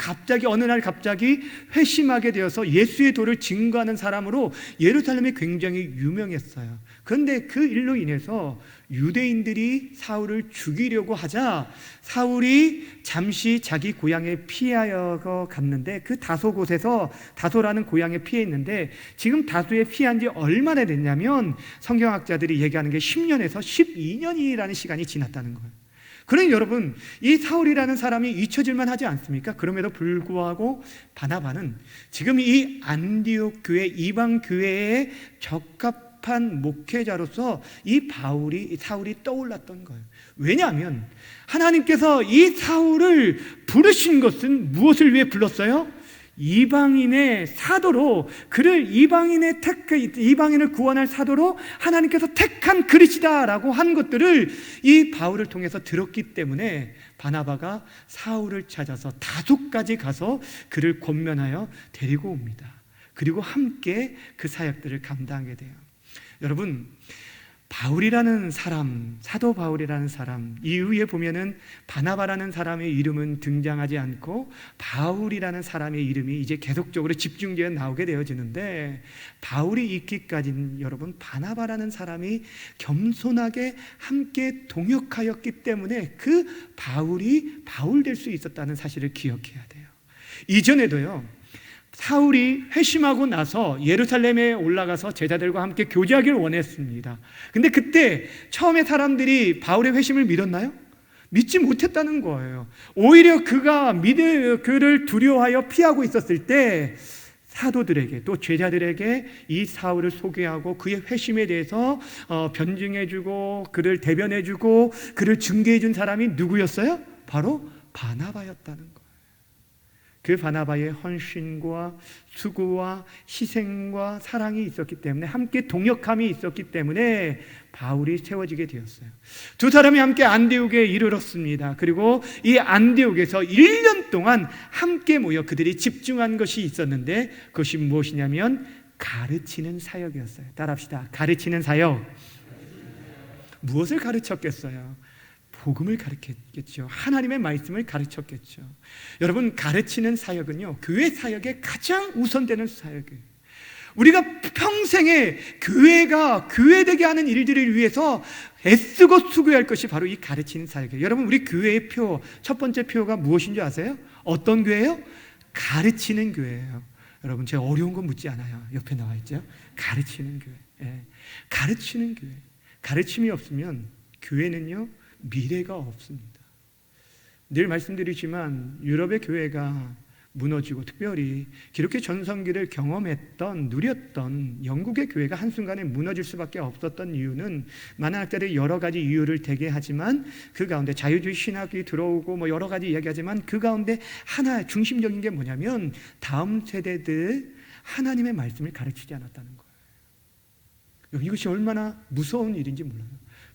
어느 날 갑자기 회심하게 되어서 예수의 돌을 증거하는 사람으로 예루살렘이 굉장히 유명했어요. 그런데 그 일로 인해서 유대인들이 사울을 죽이려고 하자 사울이 잠시 자기 고향에 피하여 갔는데, 그 다소 곳에서, 다소라는 고향에 피했는데 지금 다소에 피한 지 얼마나 됐냐면 성경학자들이 얘기하는 게 10년에서 12년이라는 시간이 지났다는 거예요. 그러니 여러분, 이 사울이라는 사람이 잊혀질만 하지 않습니까? 그럼에도 불구하고 바나바는 지금 이 안디옥 교회, 이방 교회에 적합한 목회자로서 이 사울이 떠올랐던 거예요. 왜냐하면 하나님께서 이 사울을 부르신 것은 무엇을 위해 불렀어요? 이방인의 사도로, 그를 이방인을 구원할 사도로 하나님께서 택한 그릇이다라고 한 것들을 이 바울을 통해서 들었기 때문에 바나바가 사울을 찾아서 다소까지 가서 그를 권면하여 데리고 옵니다. 그리고 함께 그 사역들을 감당하게 돼요. 여러분, 바울이라는 사람, 사도 바울이라는 사람, 이후에 보면은 바나바라는 사람의 이름은 등장하지 않고 바울이라는 사람의 이름이 이제 계속적으로 집중되어 나오게 되어지는데, 바울이 있기까지는 여러분 바나바라는 사람이 겸손하게 함께 동역하였기 때문에 그 바울이 바울 될 수 있었다는 사실을 기억해야 돼요. 이전에도요, 사울이 회심하고 나서 예루살렘에 올라가서 제자들과 함께 교제하기를 원했습니다. 근데 그때 처음에 사람들이 바울의 회심을 믿었나요? 믿지 못했다는 거예요. 오히려 그를 두려워하여 피하고 있었을 때 사도들에게 또 제자들에게 이 사울을 소개하고 그의 회심에 대해서 변증해주고 그를 대변해주고 그를 증거해준 사람이 누구였어요? 바로 바나바였다는 거예요. 그 바나바의 헌신과 수고와 희생과 사랑이 있었기 때문에, 함께 동역함이 있었기 때문에 바울이 세워지게 되었어요. 두 사람이 함께 안디옥에 이르렀습니다. 그리고 이 안디옥에서 1년 동안 함께 모여 그들이 집중한 것이 있었는데, 그것이 무엇이냐면 가르치는 사역이었어요. 따라합시다. 가르치는 사역. 무엇을 가르쳤겠어요? 복음을 가르쳤겠죠. 하나님의 말씀을 가르쳤겠죠. 여러분, 가르치는 사역은요, 교회 사역의 가장 우선되는 사역이에요. 우리가 평생에 교회가 교회되게 하는 일들을 위해서 애쓰고 수고할 것이 바로 이 가르치는 사역이에요. 여러분, 우리 교회의 첫 번째 표가 무엇인 줄 아세요? 어떤 교회예요? 가르치는 교회예요. 여러분, 제가 어려운 건 묻지 않아요. 옆에 나와 있죠. 가르치는 교회. 예. 가르치는 교회. 가르침이 없으면 교회는요, 미래가 없습니다. 늘 말씀드리지만 유럽의 교회가 무너지고, 특별히 기독교 전성기를 경험했던, 누렸던 영국의 교회가 한순간에 무너질 수밖에 없었던 이유는, 많은 학자들이 여러 가지 이유를 대개하지만 그 가운데 자유주의 신학이 들어오고 여러 가지 이야기하지만 그 가운데 하나 중심적인 게 뭐냐면, 다음 세대들 하나님의 말씀을 가르치지 않았다는 거예요. 이것이 얼마나 무서운 일인지 몰라요.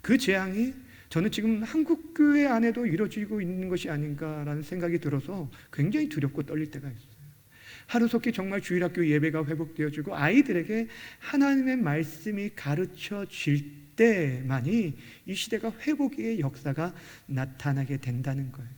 그 재앙이 저는 지금 한국 교회 안에도 이루어지고 있는 것이 아닌가라는 생각이 들어서 굉장히 두렵고 떨릴 때가 있어요. 하루속히 정말 주일학교 예배가 회복되어지고 아이들에게 하나님의 말씀이 가르쳐질 때만이 이 시대가 회복의 역사가 나타나게 된다는 거예요.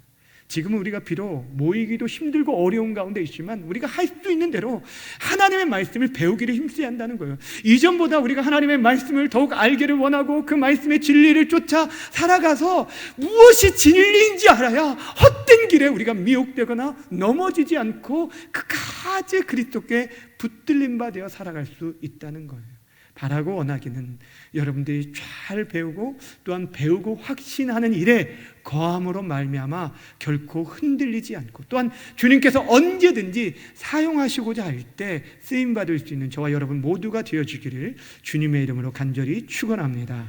지금은 우리가 비록 모이기도 힘들고 어려운 가운데 있지만 우리가 할 수 있는 대로 하나님의 말씀을 배우기를 힘써야 한다는 거예요. 이전보다 우리가 하나님의 말씀을 더욱 알기를 원하고 그 말씀의 진리를 쫓아 살아가서 무엇이 진리인지 알아야 헛된 길에 우리가 미혹되거나 넘어지지 않고 끝까지 그리스도께 붙들림 바 되어 살아갈 수 있다는 거예요. 바라고 원하기는 여러분들이 잘 배우고 또한 배우고 확신하는 일에 거함으로 말미암아 결코 흔들리지 않고, 또한 주님께서 언제든지 사용하시고자 할 때 쓰임받을 수 있는 저와 여러분 모두가 되어주기를 주님의 이름으로 간절히 축원합니다.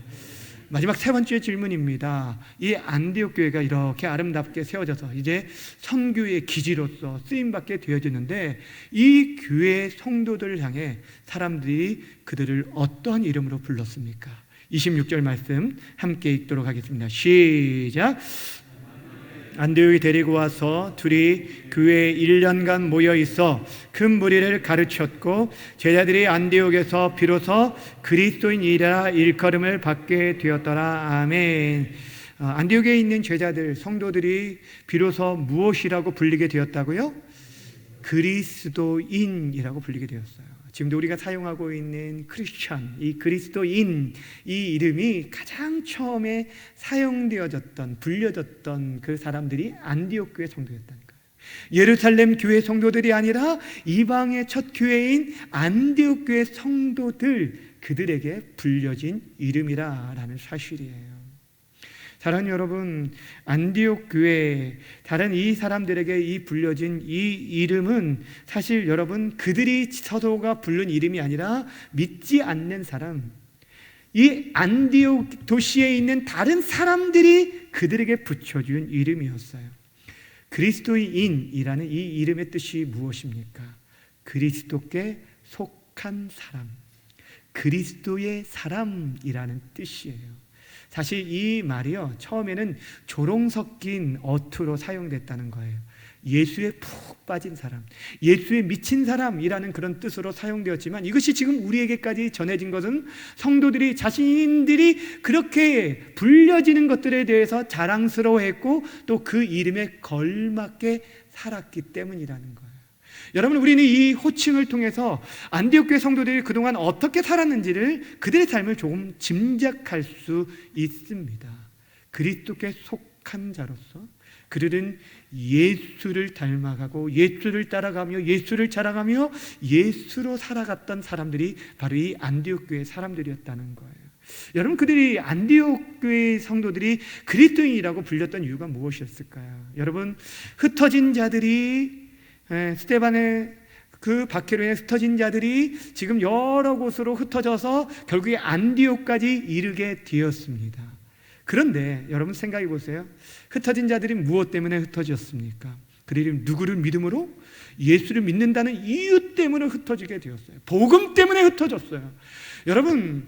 마지막 세 번째 질문입니다. 이 안디옥 교회가 이렇게 아름답게 세워져서 이제 선교의 기지로서 쓰임받게 되어지는데, 이 교회 성도들을 향해 사람들이 그들을 어떠한 이름으로 불렀습니까? 26절 말씀 함께 읽도록 하겠습니다. 시작. 안디옥에 데리고 와서 둘이 교회에 1년간 모여 있어 큰 무리를 가르쳤고, 제자들이 안디옥에서 비로소 그리스도인이라 일컬음을 받게 되었더라. 아멘. 안디옥에 있는 제자들, 성도들이 비로소 무엇이라고 불리게 되었다고요? 그리스도인이라고 불리게 되었어요. 지금도 우리가 사용하고 있는 크리스천, 이 그리스도인, 이 이름이 가장 처음에 사용되어졌던, 불려졌던 그 사람들이 안디옥 교회 성도였다는 거예요. 예루살렘 교회 성도들이 아니라 이방의 첫 교회인 안디옥 교회 성도들, 그들에게 불려진 이름이라는 사실이에요. 사랑하는 여러분, 안디옥 교회, 다른 이 사람들에게 이 불려진 이 이름은 사실 여러분, 그들이 서로가 부른 이름이 아니라 믿지 않는 사람, 이 안디옥 도시에 있는 다른 사람들이 그들에게 붙여준 이름이었어요. 그리스도인이라는 이 이름의 뜻이 무엇입니까? 그리스도께 속한 사람, 그리스도의 사람이라는 뜻이에요. 사실 이 말이요, 처음에는 조롱 섞인 어투로 사용됐다는 거예요. 예수에 푹 빠진 사람, 예수에 미친 사람이라는 그런 뜻으로 사용되었지만, 이것이 지금 우리에게까지 전해진 것은 성도들이 자신들이 그렇게 불려지는 것들에 대해서 자랑스러워했고 또 그 이름에 걸맞게 살았기 때문이라는 거예요. 여러분, 우리는 이 호칭을 통해서 안디옥 교회 성도들이 그동안 어떻게 살았는지를, 그들의 삶을 조금 짐작할 수 있습니다. 그리스도께 속한 자로서, 그들은 예수를 닮아가고 예수를 따라가며 예수를 자랑하며 예수로 살아갔던 사람들이 바로 이 안디옥 교회 사람들이었다는 거예요. 여러분, 그들이 안디옥 교회 성도들이 그리스도인이라고 불렸던 이유가 무엇이었을까요? 여러분, 흩어진 자들이 스데반의 그 박해로 인해 흩어진 자들이 지금 여러 곳으로 흩어져서 결국에 안디옥까지 이르게 되었습니다. 그런데 여러분 생각해 보세요. 흩어진 자들이 무엇 때문에 흩어졌습니까? 그들이 누구를 믿음으로? 예수를 믿는다는 이유 때문에 흩어지게 되었어요. 복음 때문에 흩어졌어요. 여러분,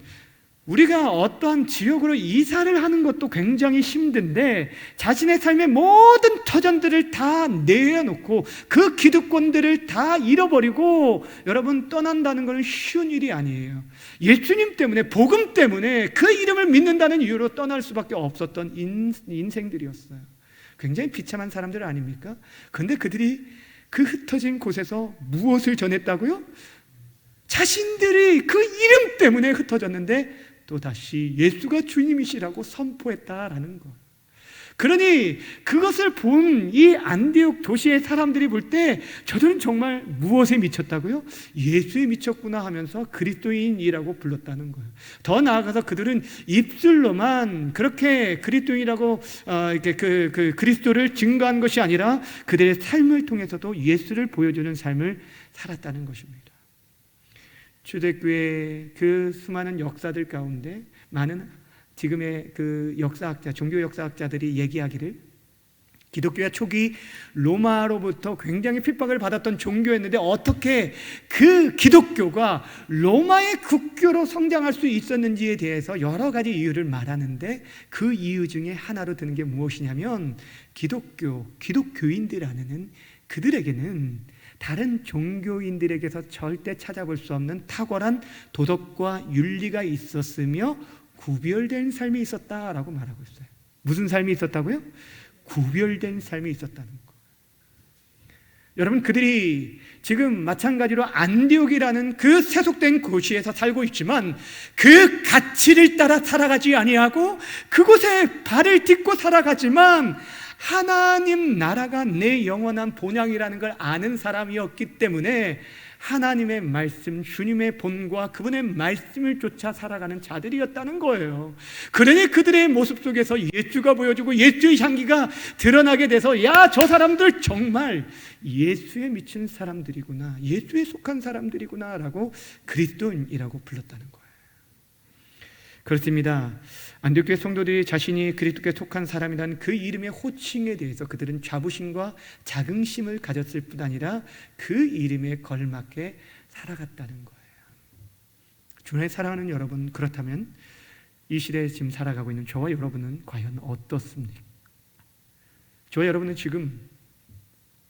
우리가 어떠한 지역으로 이사를 하는 것도 굉장히 힘든데 자신의 삶의 모든 터전들을 다 내려놓고 그 기득권들을 다 잃어버리고 여러분 떠난다는 것은 쉬운 일이 아니에요. 예수님 때문에, 복음 때문에 그 이름을 믿는다는 이유로 떠날 수밖에 없었던 인생들이었어요. 굉장히 비참한 사람들 아닙니까? 그런데 그들이 그 흩어진 곳에서 무엇을 전했다고요? 자신들이 그 이름 때문에 흩어졌는데 또다시 예수가 주님이시라고 선포했다라는 것. 그러니 그것을 본 이 안디옥 도시의 사람들이 볼 때 저들은 정말 무엇에 미쳤다고요? 예수에 미쳤구나 하면서 그리스도인이라고 불렀다는 거예요. 더 나아가서 그들은 입술로만 그렇게 그리스도인이라고 이렇게 그 그리스도를 증거한 것이 아니라 그들의 삶을 통해서도 예수를 보여주는 삶을 살았다는 것입니다. 초대교회의 그 수많은 역사들 가운데 많은 지금의 그 역사학자, 종교 역사학자들이 얘기하기를 기독교가 초기 로마로부터 굉장히 핍박을 받았던 종교였는데 어떻게 그 기독교가 로마의 국교로 성장할 수 있었는지에 대해서 여러 가지 이유를 말하는데 그 이유 중에 하나로 드는 게 무엇이냐면 기독교인들 안에는 그들에게는 다른 종교인들에게서 절대 찾아볼 수 없는 탁월한 도덕과 윤리가 있었으며 구별된 삶이 있었다라고 말하고 있어요. 무슨 삶이 있었다고요? 구별된 삶이 있었다는 거. 여러분, 그들이 지금 마찬가지로 안디옥이라는 그 세속된 도시에서 살고 있지만 그 가치를 따라 살아가지 아니하고 그곳에 발을 딛고 살아가지만 하나님 나라가 내 영원한 본향이라는 걸 아는 사람이었기 때문에 하나님의 말씀, 주님의 본과 그분의 말씀을 쫓아 살아가는 자들이었다는 거예요. 그러니 그들의 모습 속에서 예수가 보여주고 예수의 향기가 드러나게 돼서 야, 저 사람들 정말 예수에 미친 사람들이구나, 예수에 속한 사람들이구나 라고 그리스도인이라고 불렀다는 거예요. 그렇습니다. 안디옥교회 성도들이 자신이 그리스도께 속한 사람이라는 그 이름의 호칭에 대해서 그들은 자부심과 자긍심을 가졌을 뿐 아니라 그 이름에 걸맞게 살아갔다는 거예요. 주의 사랑하는 여러분, 그렇다면 이 시대에 지금 살아가고 있는 저와 여러분은 과연 어떻습니까? 저와 여러분은 지금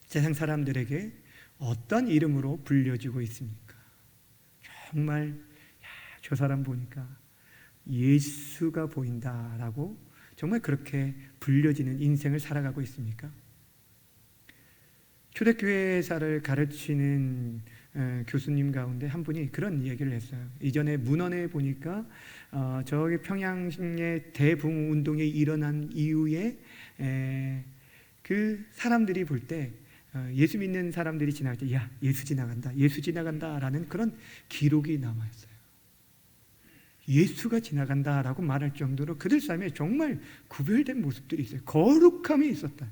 세상 사람들에게 어떤 이름으로 불려지고 있습니까? 정말 저 사람 보니까 예수가 보인다라고 정말 그렇게 불려지는 인생을 살아가고 있습니까? 초대교회사를 가르치는 교수님 가운데 한 분이 그런 얘기를 했어요. 이전에 문헌에 보니까 저기 평양의 대붕운동이 일어난 이후에 그 사람들이 볼 때 예수 믿는 사람들이 지나갈 때 야, 예수 지나간다, 예수 지나간다라는 그런 기록이 남아있어요. 예수가 지나간다라고 말할 정도로 그들 삶에 정말 구별된 모습들이 있어요. 거룩함이 있었다.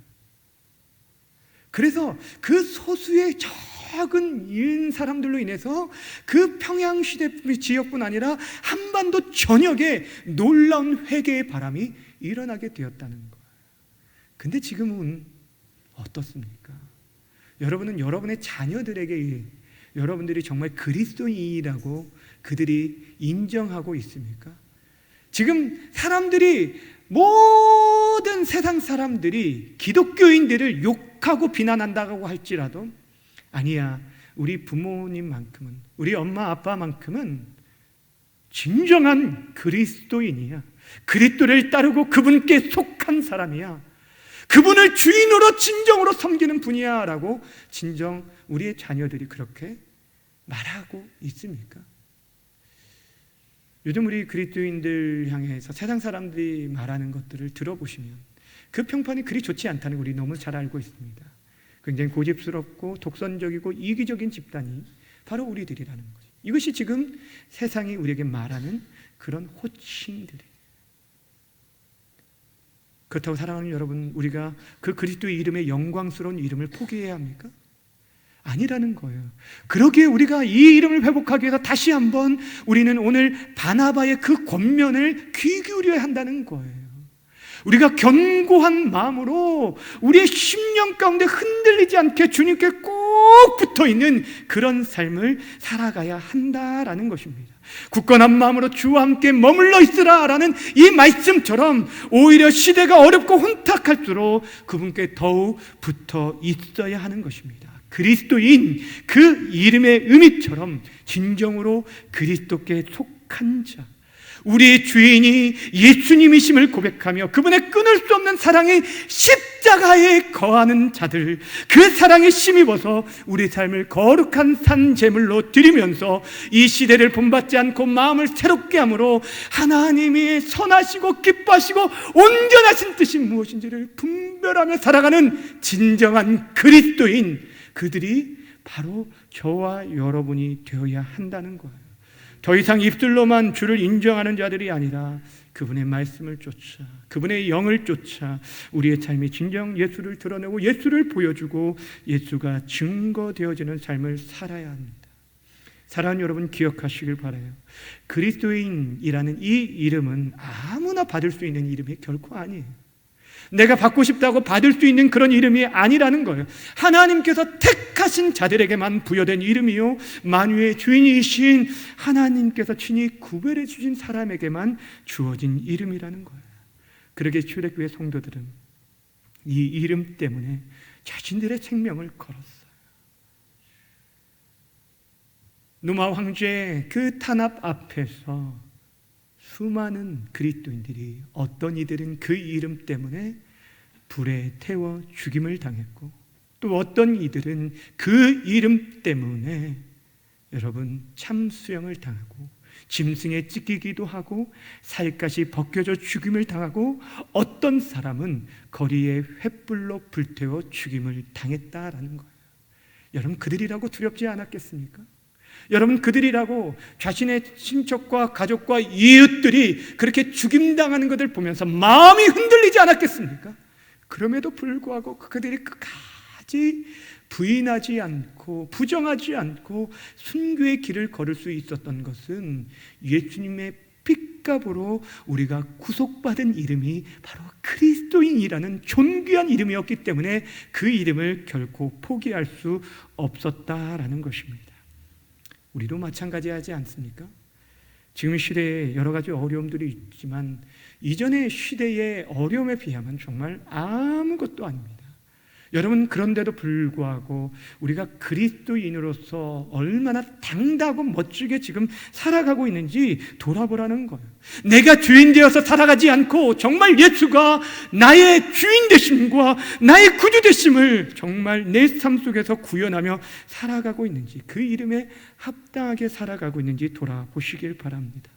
그래서 그 소수의 적은 사람들로 인해서 그 평양시대 지역뿐 아니라 한반도 전역에 놀라운 회개의 바람이 일어나게 되었다는 거예요. 근데 지금은 어떻습니까? 여러분은 여러분의 자녀들에게 여러분들이 정말 그리스도인이라고 그들이 인정하고 있습니까? 지금 사람들이, 모든 세상 사람들이 기독교인들을 욕하고 비난한다고 할지라도 아니야, 우리 부모님만큼은, 우리 엄마 아빠만큼은 진정한 그리스도인이야. 그리스도를 따르고 그분께 속한 사람이야. 그분을 주인으로 진정으로 섬기는 분이야 라고 진정 우리의 자녀들이 그렇게 말하고 있습니까? 요즘 우리 그리스도인들 향해서 세상 사람들이 말하는 것들을 들어보시면 그 평판이 그리 좋지 않다는 걸 우리 너무 잘 알고 있습니다. 굉장히 고집스럽고 독선적이고 이기적인 집단이 바로 우리들이라는 거죠. 이것이 지금 세상이 우리에게 말하는 그런 호칭들이에요. 그렇다고 사랑하는 여러분, 우리가 그 그리스도의 이름의 영광스러운 이름을 포기해야 합니까? 아니라는 거예요. 그러기에 우리가 이 이름을 회복하기 위해서 다시 한번 우리는 오늘 바나바의 그 권면을 귀 기울여야 한다는 거예요. 우리가 견고한 마음으로 우리의 심령 가운데 흔들리지 않게 주님께 꼭 붙어있는 그런 삶을 살아가야 한다라는 것입니다. 굳건한 마음으로 주와 함께 머물러 있으라라는 이 말씀처럼 오히려 시대가 어렵고 혼탁할수록 그분께 더욱 붙어 있어야 하는 것입니다. 그리스도인 그 이름의 의미처럼 진정으로 그리스도께 속한 자, 우리의 주인이 예수님이심을 고백하며 그분의 끊을 수 없는 사랑의 십자가에 거하는 자들, 그 사랑에 힘입어서 우리 삶을 거룩한 산제물로 드리면서 이 시대를 본받지 않고 마음을 새롭게 함으로 하나님이 선하시고 기뻐하시고 온전하신 뜻이 무엇인지를 분별하며 살아가는 진정한 그리스도인, 그들이 바로 저와 여러분이 되어야 한다는 거예요. 더 이상 입술로만 주를 인정하는 자들이 아니라 그분의 말씀을 쫓아, 그분의 영을 쫓아 우리의 삶이 진정 예수를 드러내고 예수를 보여주고 예수가 증거되어지는 삶을 살아야 합니다. 사랑하는 여러분, 기억하시길 바라요. 그리스도인이라는 이 이름은 아무나 받을 수 있는 이름이 결코 아니에요. 내가 받고 싶다고 받을 수 있는 그런 이름이 아니라는 거예요. 하나님께서 택하신 자들에게만 부여된 이름이요, 만유의 주인이신 하나님께서 친히 구별해 주신 사람에게만 주어진 이름이라는 거예요. 그러기에 출애굽의 성도들은 이 이름 때문에 자신들의 생명을 걸었어요. 누마 황제의 그 탄압 앞에서 수많은 그리스도인들이, 어떤 이들은 그 이름 때문에 불에 태워 죽임을 당했고, 또 어떤 이들은 그 이름 때문에 여러분 참수형을 당하고 짐승에 찢기기도 하고 살갗이 벗겨져 죽임을 당하고, 어떤 사람은 거리에 횃불로 불태워 죽임을 당했다라는 거예요. 여러분, 그들이라고 두렵지 않았겠습니까? 여러분, 그들이라고 자신의 친척과 가족과 이웃들이 그렇게 죽임당하는 것을 보면서 마음이 흔들리지 않았겠습니까? 그럼에도 불구하고 그들이 끝까지 부인하지 않고 부정하지 않고 순교의 길을 걸을 수 있었던 것은 예수님의 핏값으로 우리가 구속받은 이름이 바로 그리스도인이라는 존귀한 이름이었기 때문에 그 이름을 결코 포기할 수 없었다라는 것입니다. 우리도 마찬가지하지 않습니까? 지금 시대에 여러 가지 어려움들이 있지만 이전의 시대의 어려움에 비하면 정말 아무것도 아닙니다. 여러분, 그런데도 불구하고 우리가 그리스도인으로서 얼마나 당당하고 멋지게 지금 살아가고 있는지 돌아보라는 거예요. 내가 주인 되어서 살아가지 않고 정말 예수가 나의 주인 되심과 나의 구주 되심을 정말 내 삶 속에서 구현하며 살아가고 있는지, 그 이름에 합당하게 살아가고 있는지 돌아보시길 바랍니다.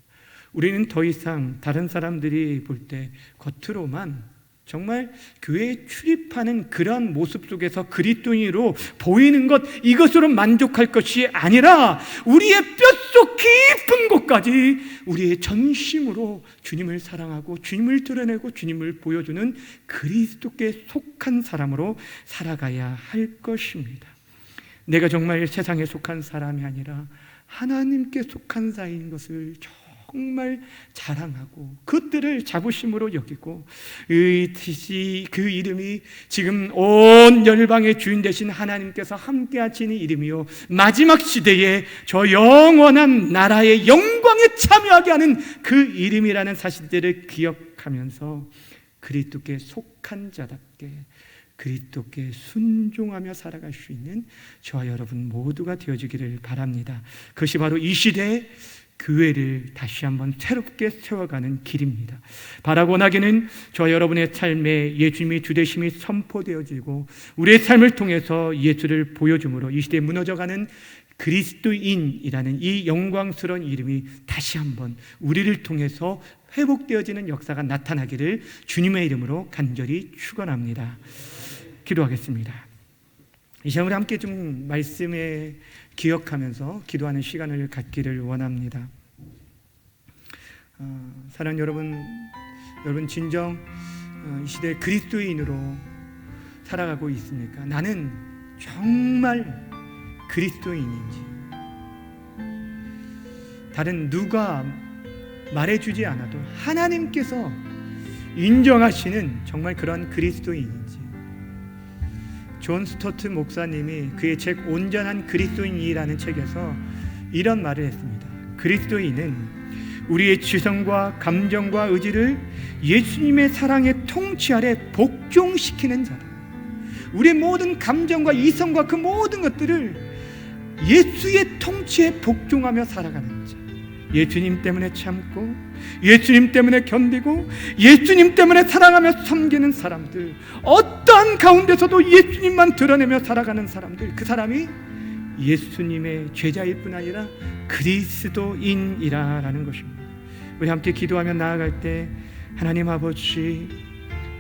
우리는 더 이상 다른 사람들이 볼 때 겉으로만 정말 교회에 출입하는 그러한 모습 속에서 그리스도인으로 보이는 것, 이것으로 만족할 것이 아니라 우리의 뼛속 깊은 곳까지 우리의 전심으로 주님을 사랑하고 주님을 드러내고 주님을 보여주는 그리스도께 속한 사람으로 살아가야 할 것입니다. 내가 정말 세상에 속한 사람이 아니라 하나님께 속한 자인 것을 정말 자랑하고 그것들을 자부심으로 여기고, 그 이름이 지금 온 열방의 주인 되신 하나님께서 함께 하시는 이름이요, 마지막 시대에 저 영원한 나라의 영광에 참여하게 하는 그 이름이라는 사실들을 기억하면서 그리스도께 속한 자답게 그리스도께 순종하며 살아갈 수 있는 저와 여러분 모두가 되어지기를 바랍니다. 그것이 바로 이 시대에 교회를 다시 한번 새롭게 세워가는 길입니다. 바라고 원하기는 저와 여러분의 삶에 예수님의 주되심이 선포되어지고 우리의 삶을 통해서 예수를 보여줌으로 이 시대에 무너져가는 그리스도인이라는 이 영광스러운 이름이 다시 한번 우리를 통해서 회복되어지는 역사가 나타나기를 주님의 이름으로 간절히 축원합니다. 기도하겠습니다. 이 시간 우리 함께 좀 말씀에 기억하면서 기도하는 시간을 갖기를 원합니다. 사랑하는 여러분 진정 이 시대에 그리스도인으로 살아가고 있습니까? 나는 정말 그리스도인인지 다른 누가 말해주지 않아도 하나님께서 인정하시는 정말 그런 그리스도인인지. 존 스토트 목사님이 그의 책 온전한 그리스도인이라는 책에서 이런 말을 했습니다. 그리스도인은 우리의 지성과 감정과 의지를 예수님의 사랑의 통치 아래 복종시키는 자다. 우리의 모든 감정과 이성과 그 모든 것들을 예수의 통치에 복종하며 살아가는 자. 예수님 때문에 참고 예수님 때문에 견디고 예수님 때문에 사랑하며 섬기는 사람들, 어떠한 가운데서도 예수님만 드러내며 살아가는 사람들, 그 사람이 예수님의 제자일 뿐 아니라 그리스도인이라는 것입니다. 우리 함께 기도하며 나아갈 때 하나님 아버지,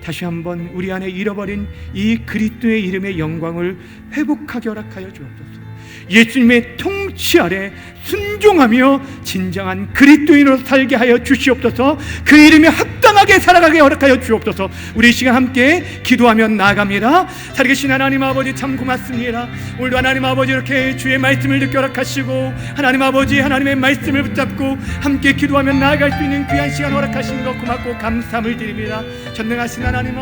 다시 한번 우리 안에 잃어버린 이 그리스도의 이름의 영광을 회복하게 허락하여 주옵소서. 예수님의 통치 아래 순종하며 진정한 그리스도인으로 살게 하여 주시옵소서. 그 이름에 합당하게 살아가게 허락하여 주옵소서. 우리 이 시간 함께 기도하며 나아갑니다. 살아계신 하나님 아버지, 참 고맙습니다. 오늘도 하나님 아버지 이렇게 주의 말씀을 듣게 허락하시고 하나님 아버지 하나님의 말씀을 붙잡고 함께 기도하며 나아갈 수 있는 귀한 시간 허락하신 것 고맙고 감사함을 드립니다. 전능하신 하나님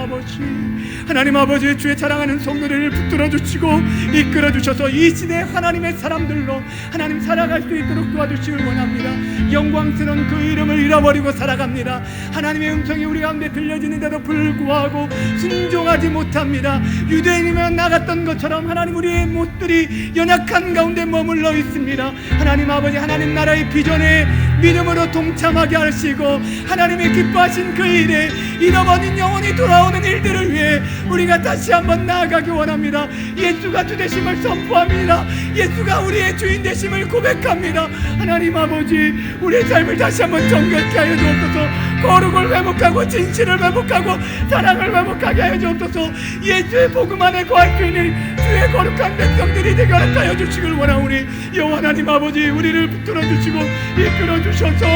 아버지 주의 사랑하는 성도들을 붙들어 주시고 이끌어 주셔서 이 시대 하나님의 사람들로 하나님 살아갈 수 있도록 도와주시길 원합니다. 영광스러운 그 이름을 잃어버리고 살아갑니다. 하나님의 음성이 우리 가운데 들려지는데도 불구하고 순종하지 못합니다. 유대인이면 나갔던 것처럼 하나님 우리의 못들이 연약한 가운데 머물러 있습니다. 하나님 아버지, 하나님 나라의 비전에 믿음으로 동참하게 하시고 하나님의 기뻐하신 그 일에 잃어버린 영혼이 돌아오는 일들을 위해 우리가 다시 한번 나아가기 원합니다. 예수가 주 되심을 선포합니다. 예수가 우리의 주인 되심을 고백합니다. 하나님 아버지, 우리의 삶을 다시 한번 정결케 하여 주옵소서. 거룩을 회복하고 진실을 회복하고 사랑을 회복하게 하여 주옵소서. 예수의 복음 안에 거할 수 있는 주의 거룩한 백성들이 되게 하여 주시길 원하오니 여호와 하나님 아버지, 우리를 붙들어 주시고 이끌어 주셔서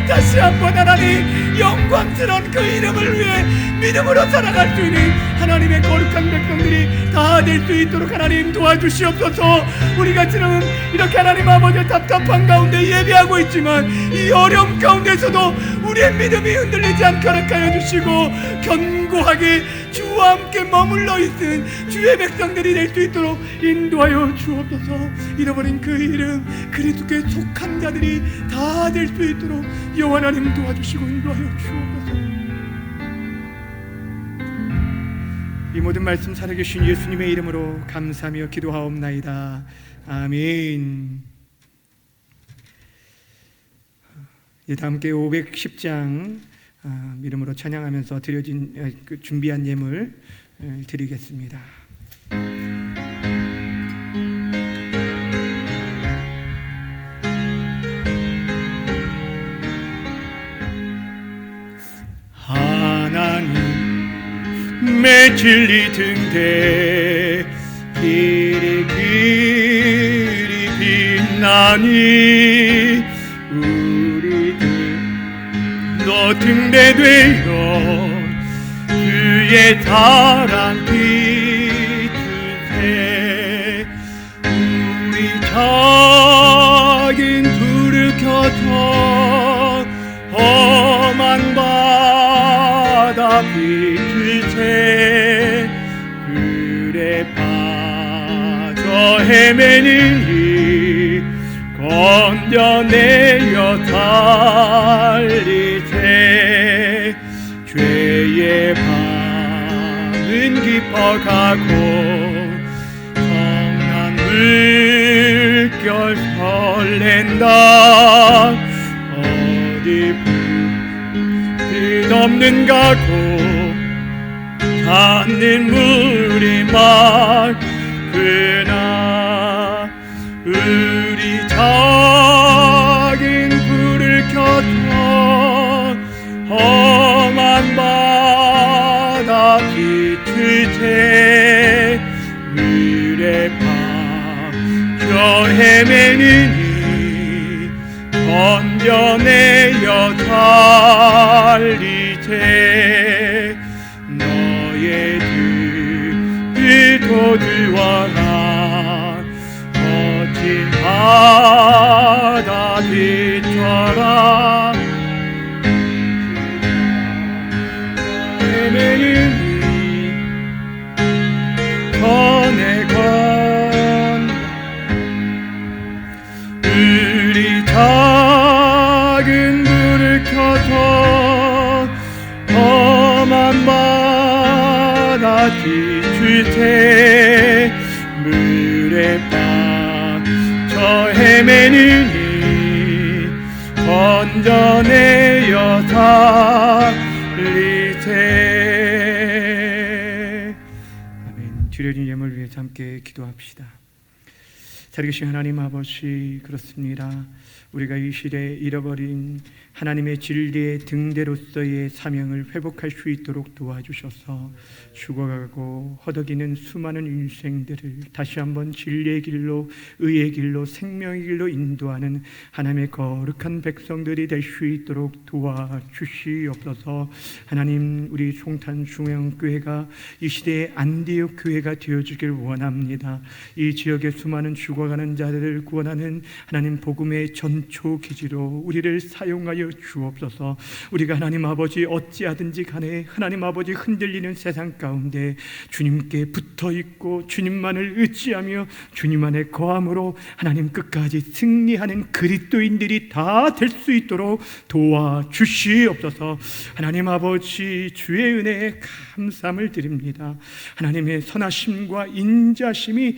다시 한번 하나님 영광스러운 그 이름을 위해 믿음으로 살아갈 수 있는 하나님의 거룩한 백성들이 다 될 수 있도록 하나님 도와주시옵소서. 우리가 지금 이렇게 하나님 아버지의 답답한 가운데 예배하고 있지만 이 어려움 가운데서도 우리의 믿음이 흔들리지 않게 허락하여 주시고 견고하게 주와 함께 머물러 있는 주의 백성들이 될 수 있도록 인도하여 주옵소서. 잃어버린 그 이름 그리스도께 속한 자들이 다 될 수 있도록 여호와 하나님 도와주시고 인도하여 주옵소서. 이 모든 말씀 살아계신 예수님의 이름으로 감사하며 기도하옵나이다. 아멘. 이제 함께 510장 이름으로 찬양하면서 준비한 예물 드리겠습니다. 하나님의 진리 등대 길이 빛나니 우리들 너 등대되어 주의 사랑 비추세. 우리 작은 불을 켜서 험한 바다 비추세. 불에 빠져 헤매는 이 건져내려 살리세. 죄의 밤은 깊어가고 성난 물결 설렌다. 어디 끝없는 가고 닿는 물이 맑구나. 제 물에 박혀 헤매느니 건져내어 살리세. 너의 뜻을 도주어라 거친 바다 비춰라. 헤매느니 전해건 우리 작은 불을 켜서 험한 바다 비추세. 물에 빠져 헤매느니 건져내어 살리세. 아멘. 드려진 예물 위해서 함께 기도합시다. 살아계신 하나님 아버지, 그렇습니다. 우리가 이 시대에 잃어버린 하나님의 진리의 등대로서의 사명을 회복할 수 있도록 도와주셔서 죽어가고 허덕이는 수많은 인생들을 다시 한번 진리의 길로, 의의 길로, 생명의 길로 인도하는 하나님의 거룩한 백성들이 될 수 있도록 도와주시옵소서. 하나님, 우리 송탄 중앙교회가 이 시대의 안디옥 교회가 되어주길 원합니다. 이 지역의 수많은 죽어가는 자들을 구원하는 하나님 복음의 전초 기지로 우리를 사용하여 주옵소서. 우리가 하나님 아버지 어찌하든지 간에 하나님 아버지 흔들리는 세상 가운데 주님께 붙어있고 주님만을 의지하며 주님 안에 거함으로 하나님 끝까지 승리하는 그리스도인들이 다 될 수 있도록 도와주시옵소서. 하나님 아버지, 주의 은혜에 감사함을 드립니다. 하나님의 선하심과 인자심이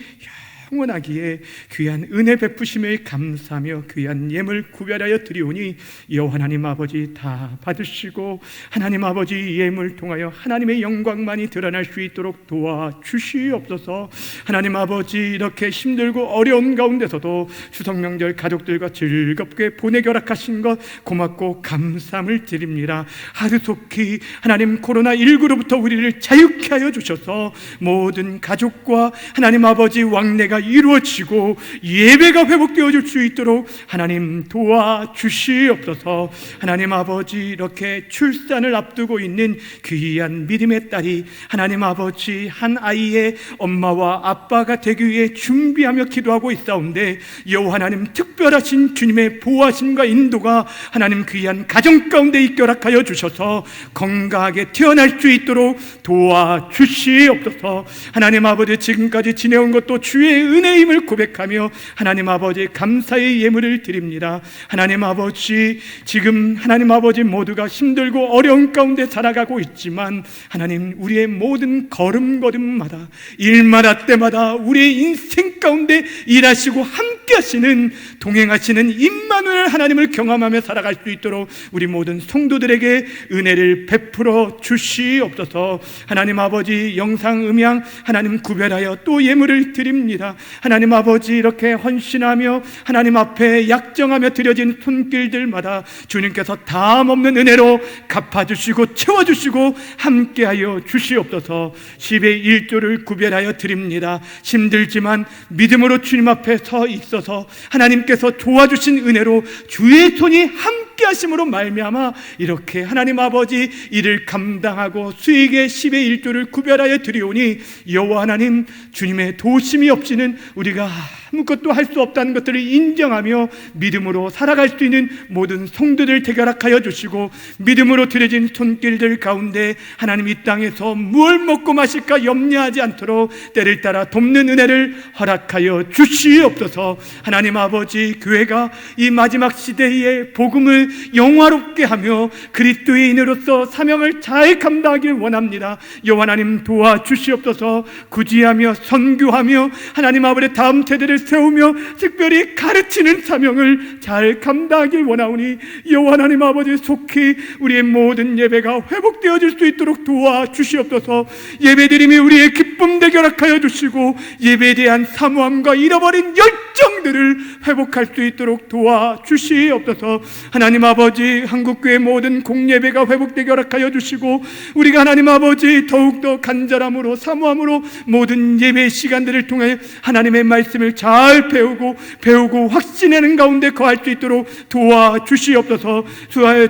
영원하기에 귀한 은혜 베푸심을 감사하며 귀한 예물 구별하여 드리오니 여호와 하나님 아버지 다 받으시고 하나님 아버지 예물 통하여 하나님의 영광만이 드러날 수 있도록 도와주시옵소서. 하나님 아버지, 이렇게 힘들고 어려운 가운데서도 추석 명절 가족들과 즐겁게 보내기 허락하신 것 고맙고 감사함을 드립니다. 하루속히 하나님 코로나19로부터 우리를 자유케 하여 주셔서 모든 가족과 하나님 아버지 왕래가 이루어지고 예배가 회복되어질 수 있도록 하나님 도와주시옵소서. 하나님 아버지, 이렇게 출산을 앞두고 있는 귀한 믿음의 딸이 하나님 아버지 한 아이의 엄마와 아빠가 되기 위해 준비하며 기도하고 있사온데 여호와 하나님 특별하신 주님의 보호하심과 인도가 하나님 귀한 가정 가운데 입결하여 주셔서 건강하게 태어날 수 있도록 도와주시옵소서. 하나님 아버지, 지금까지 지내온 것도 주의 은혜임을 고백하며 하나님 아버지 감사의 예물을 드립니다. 하나님 아버지, 지금 하나님 아버지 모두가 힘들고 어려운 가운데 살아가고 있지만 하나님, 우리의 모든 걸음걸음마다 일마다 때마다 우리의 인생 가운데 일하시고 함께 하시는 동행하시는 임마누엘 하나님을 경험하며 살아갈 수 있도록 우리 모든 성도들에게 은혜를 베풀어 주시옵소서. 하나님 아버지, 영상 음향 하나님 구별하여 또 예물을 드립니다. 하나님 아버지, 이렇게 헌신하며 하나님 앞에 약정하며 드려진 손길들마다 주님께서 다함없는 은혜로 갚아주시고 채워주시고 함께하여 주시옵소서. 10의 1조를 구별하여 드립니다. 힘들지만 믿음으로 주님 앞에 서 있어서 하나님께서 도와주신 은혜로 주의 손이 함께 하심으로 말미암아 이렇게 하나님 아버지 일을 감당하고 수익의 10의 1조를 구별하여 드리오니 여호와 하나님, 주님의 도우심이 없이는 우리가 아무것도 할 수 없다는 것들을 인정하며 믿음으로 살아갈 수 있는 모든 성도들 대결하여 주시고 믿음으로 드려진 손길들 가운데 하나님 이 땅에서 무엇 먹고 마실까 염려하지 않도록 때를 따라 돕는 은혜를 허락하여 주시옵소서. 하나님 아버지, 교회가 이 마지막 시대의 복음을 영화롭게 하며 그리스도인으로서 사명을 잘 감당하길 원합니다. 여호와 하나님 도와주시옵소서. 구지하며 선교하며 하나님 아버지 다음 세대를 세우며 특별히 가르치는 사명을 잘 감당하길 원하오니 여호와 하나님 아버지, 속히 우리의 모든 예배가 회복되어질 수 있도록 도와주시옵소서. 예배드림이 우리의 기쁨 되게 허락하여 주시고 예배에 대한 사모함과 잃어버린 열정 성경들을 회복할 수 있도록 도와주시옵소서. 하나님 아버지, 한국교회 모든 공예배가 회복되게 허락하여 주시고, 우리가 하나님 아버지 더욱더 간절함으로 사모함으로 모든 예배 시간들을 통해 하나님의 말씀을 잘 배우고 확신하는 가운데 거할 수 있도록 도와주시옵소서.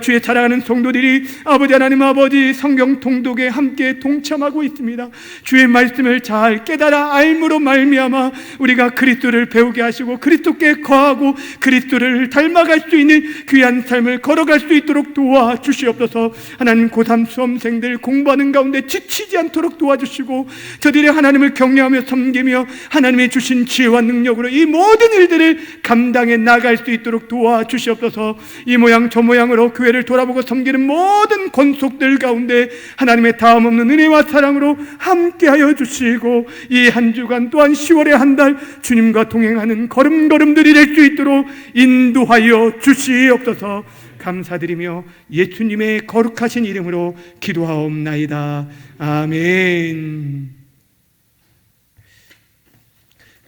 주의 사랑하는 성도들이 아버지 하나님 아버지 성경 통독에 함께 동참하고 있습니다. 주의 말씀을 잘 깨달아 알므로 말미암아 우리가 그리스도를 배우게 하시고 그리스도께 거하고 그리스도를 닮아갈 수 있는 귀한 삶을 걸어갈 수 있도록 도와주시옵소서. 하나님 고3 수험생들 공부하는 가운데 지치지 않도록 도와주시고, 저들이 하나님을 경외하며 섬기며 하나님의 주신 지혜와 능력으로 이 모든 일들을 감당해 나갈 수 있도록 도와주시옵소서. 이 모양 저 모양으로 교회를 돌아보고 섬기는 모든 권속들 가운데 하나님의 다음 없는 은혜와 사랑으로 함께하여 주시고, 이 한 주간 또한 10월의 한 달 주님과 동행하는 걸음걸음들이 될 수 있도록 인도하여 주시옵소서. 감사드리며 예수님의 거룩하신 이름으로 기도하옵나이다. 아멘.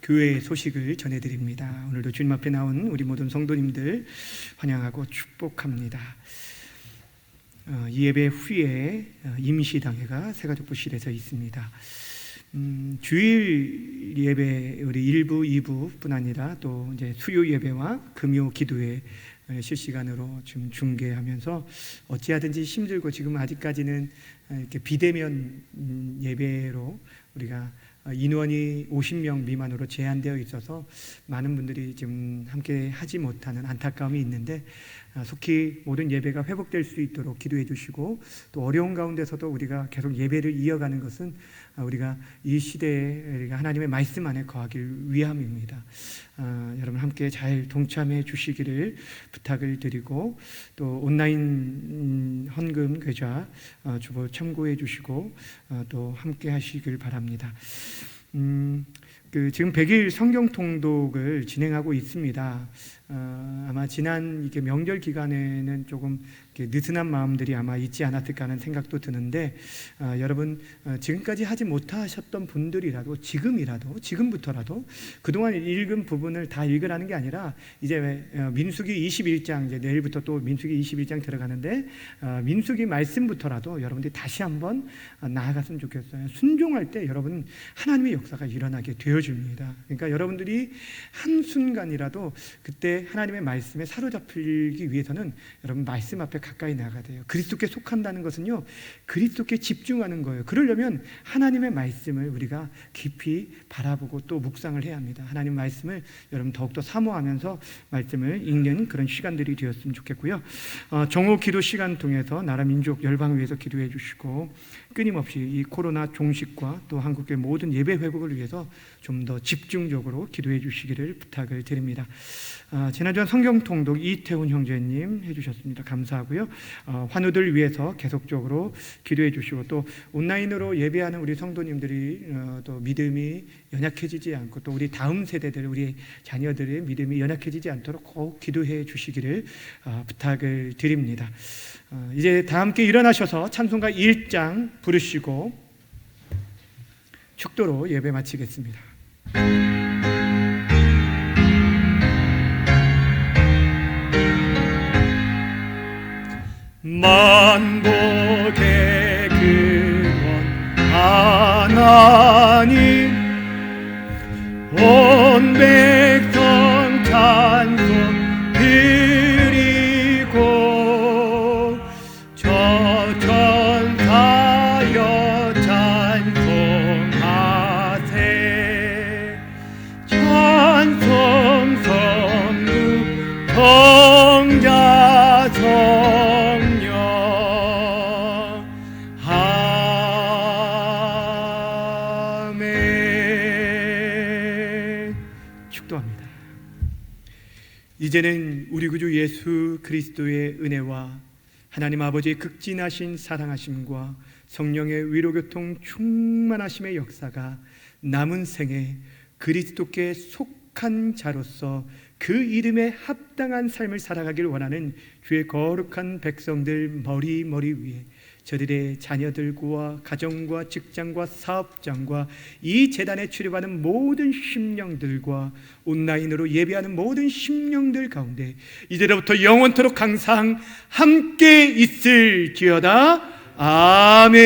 교회의 소식을 전해드립니다. 오늘도 주님 앞에 나온 우리 모든 성도님들 환영하고 축복합니다. 이 예배 후에 임시당회가 새가족부실에서 있습니다. 주일 예배 우리 1부, 2부뿐 아니라 또 이제 수요 예배와 금요 기도회 실시간으로 지금 중계하면서 어찌하든지 힘들고 지금 아직까지는 이렇게 비대면 예배로 우리가 인원이 50명 미만으로 제한되어 있어서 많은 분들이 지금 함께 하지 못하는 안타까움이 있는데, 속히 모든 예배가 회복될 수 있도록 기도해 주시고, 또 어려운 가운데서도 우리가 계속 예배를 이어가는 것은 우리가 이 시대에 우리가 하나님의 말씀 안에 거하길 위함입니다. 여러분 함께 잘 동참해 주시기를 부탁을 드리고, 또 온라인 헌금 계좌 주보 참고해 주시고 또 함께 하시길 바랍니다. 지금 100일 성경 통독을 진행하고 있습니다. 아마 지난 이게 명절 기간에는 조금 느슨한 마음들이 아마 있지 않았을까 하는 생각도 드는데, 여러분 지금까지 하지 못하셨던 분들이라도 지금부터라도 그동안 읽은 부분을 다 읽으라는 게 아니라, 이제 민수기 21장 이제 내일부터 또 민수기 21장 들어가는데, 민수기 말씀부터라도 여러분들이 다시 한번 나아갔으면 좋겠어요. 순종할 때 여러분 하나님의 역사가 일어나게 되어줍니다. 그러니까 여러분들이 한순간이라도 그때 하나님의 말씀에 사로잡히기 위해서는 여러분 말씀 앞에 가까이 나가야 돼요. 그리스도께 속한다는 것은요, 그리스도께 집중하는 거예요. 그러려면 하나님의 말씀을 우리가 깊이 바라보고 또 묵상을 해야 합니다. 하나님 말씀을 여러분 더욱더 사모하면서 말씀을 읽는 그런 시간들이 되었으면 좋겠고요. 정오 기도 시간 통해서 나라 민족 열방을 위해서 기도해 주시고, 끊임없이 이 코로나 종식과 또 한국의 모든 예배 회복을 위해서 좀 더 집중적으로 기도해 주시기를 부탁을 드립니다. 지난주에 성경 통독 이태훈 형제님 해주셨습니다. 감사하고요. 환우들 위해서 계속적으로 기도해 주시고, 또 온라인으로 예배하는 우리 성도님들이 또 믿음이 연약해지지 않고, 또 우리 다음 세대들, 우리 자녀들의 믿음이 연약해지지 않도록 꼭 기도해 주시기를 부탁을 드립니다. 이제 다 함께 일어나셔서 찬송가 1장 부르시고 축도로 예배 마치겠습니다. 만복의 근원 하나님, 온 백성 찬송 드리고, 저 천사여 찬송하세. 찬송 선구 성자 성령 아멘. 축도합니다. 이제는 우리 구주 예수 그리스도의 은혜와 하나님 아버지의 극진하신 사랑하심과 성령의 위로교통 충만하심의 역사가 남은 생에 그리스도께 속한 자로서 그 이름에 합당한 삶을 살아가길 원하는 주의 거룩한 백성들 머리 위에 저들의 자녀들과 가정과 직장과 사업장과 이 재단에 출입하는 모든 심령들과 온라인으로 예배하는 모든 심령들 가운데 이제로부터 영원토록 항상 함께 있을지어다. 아멘.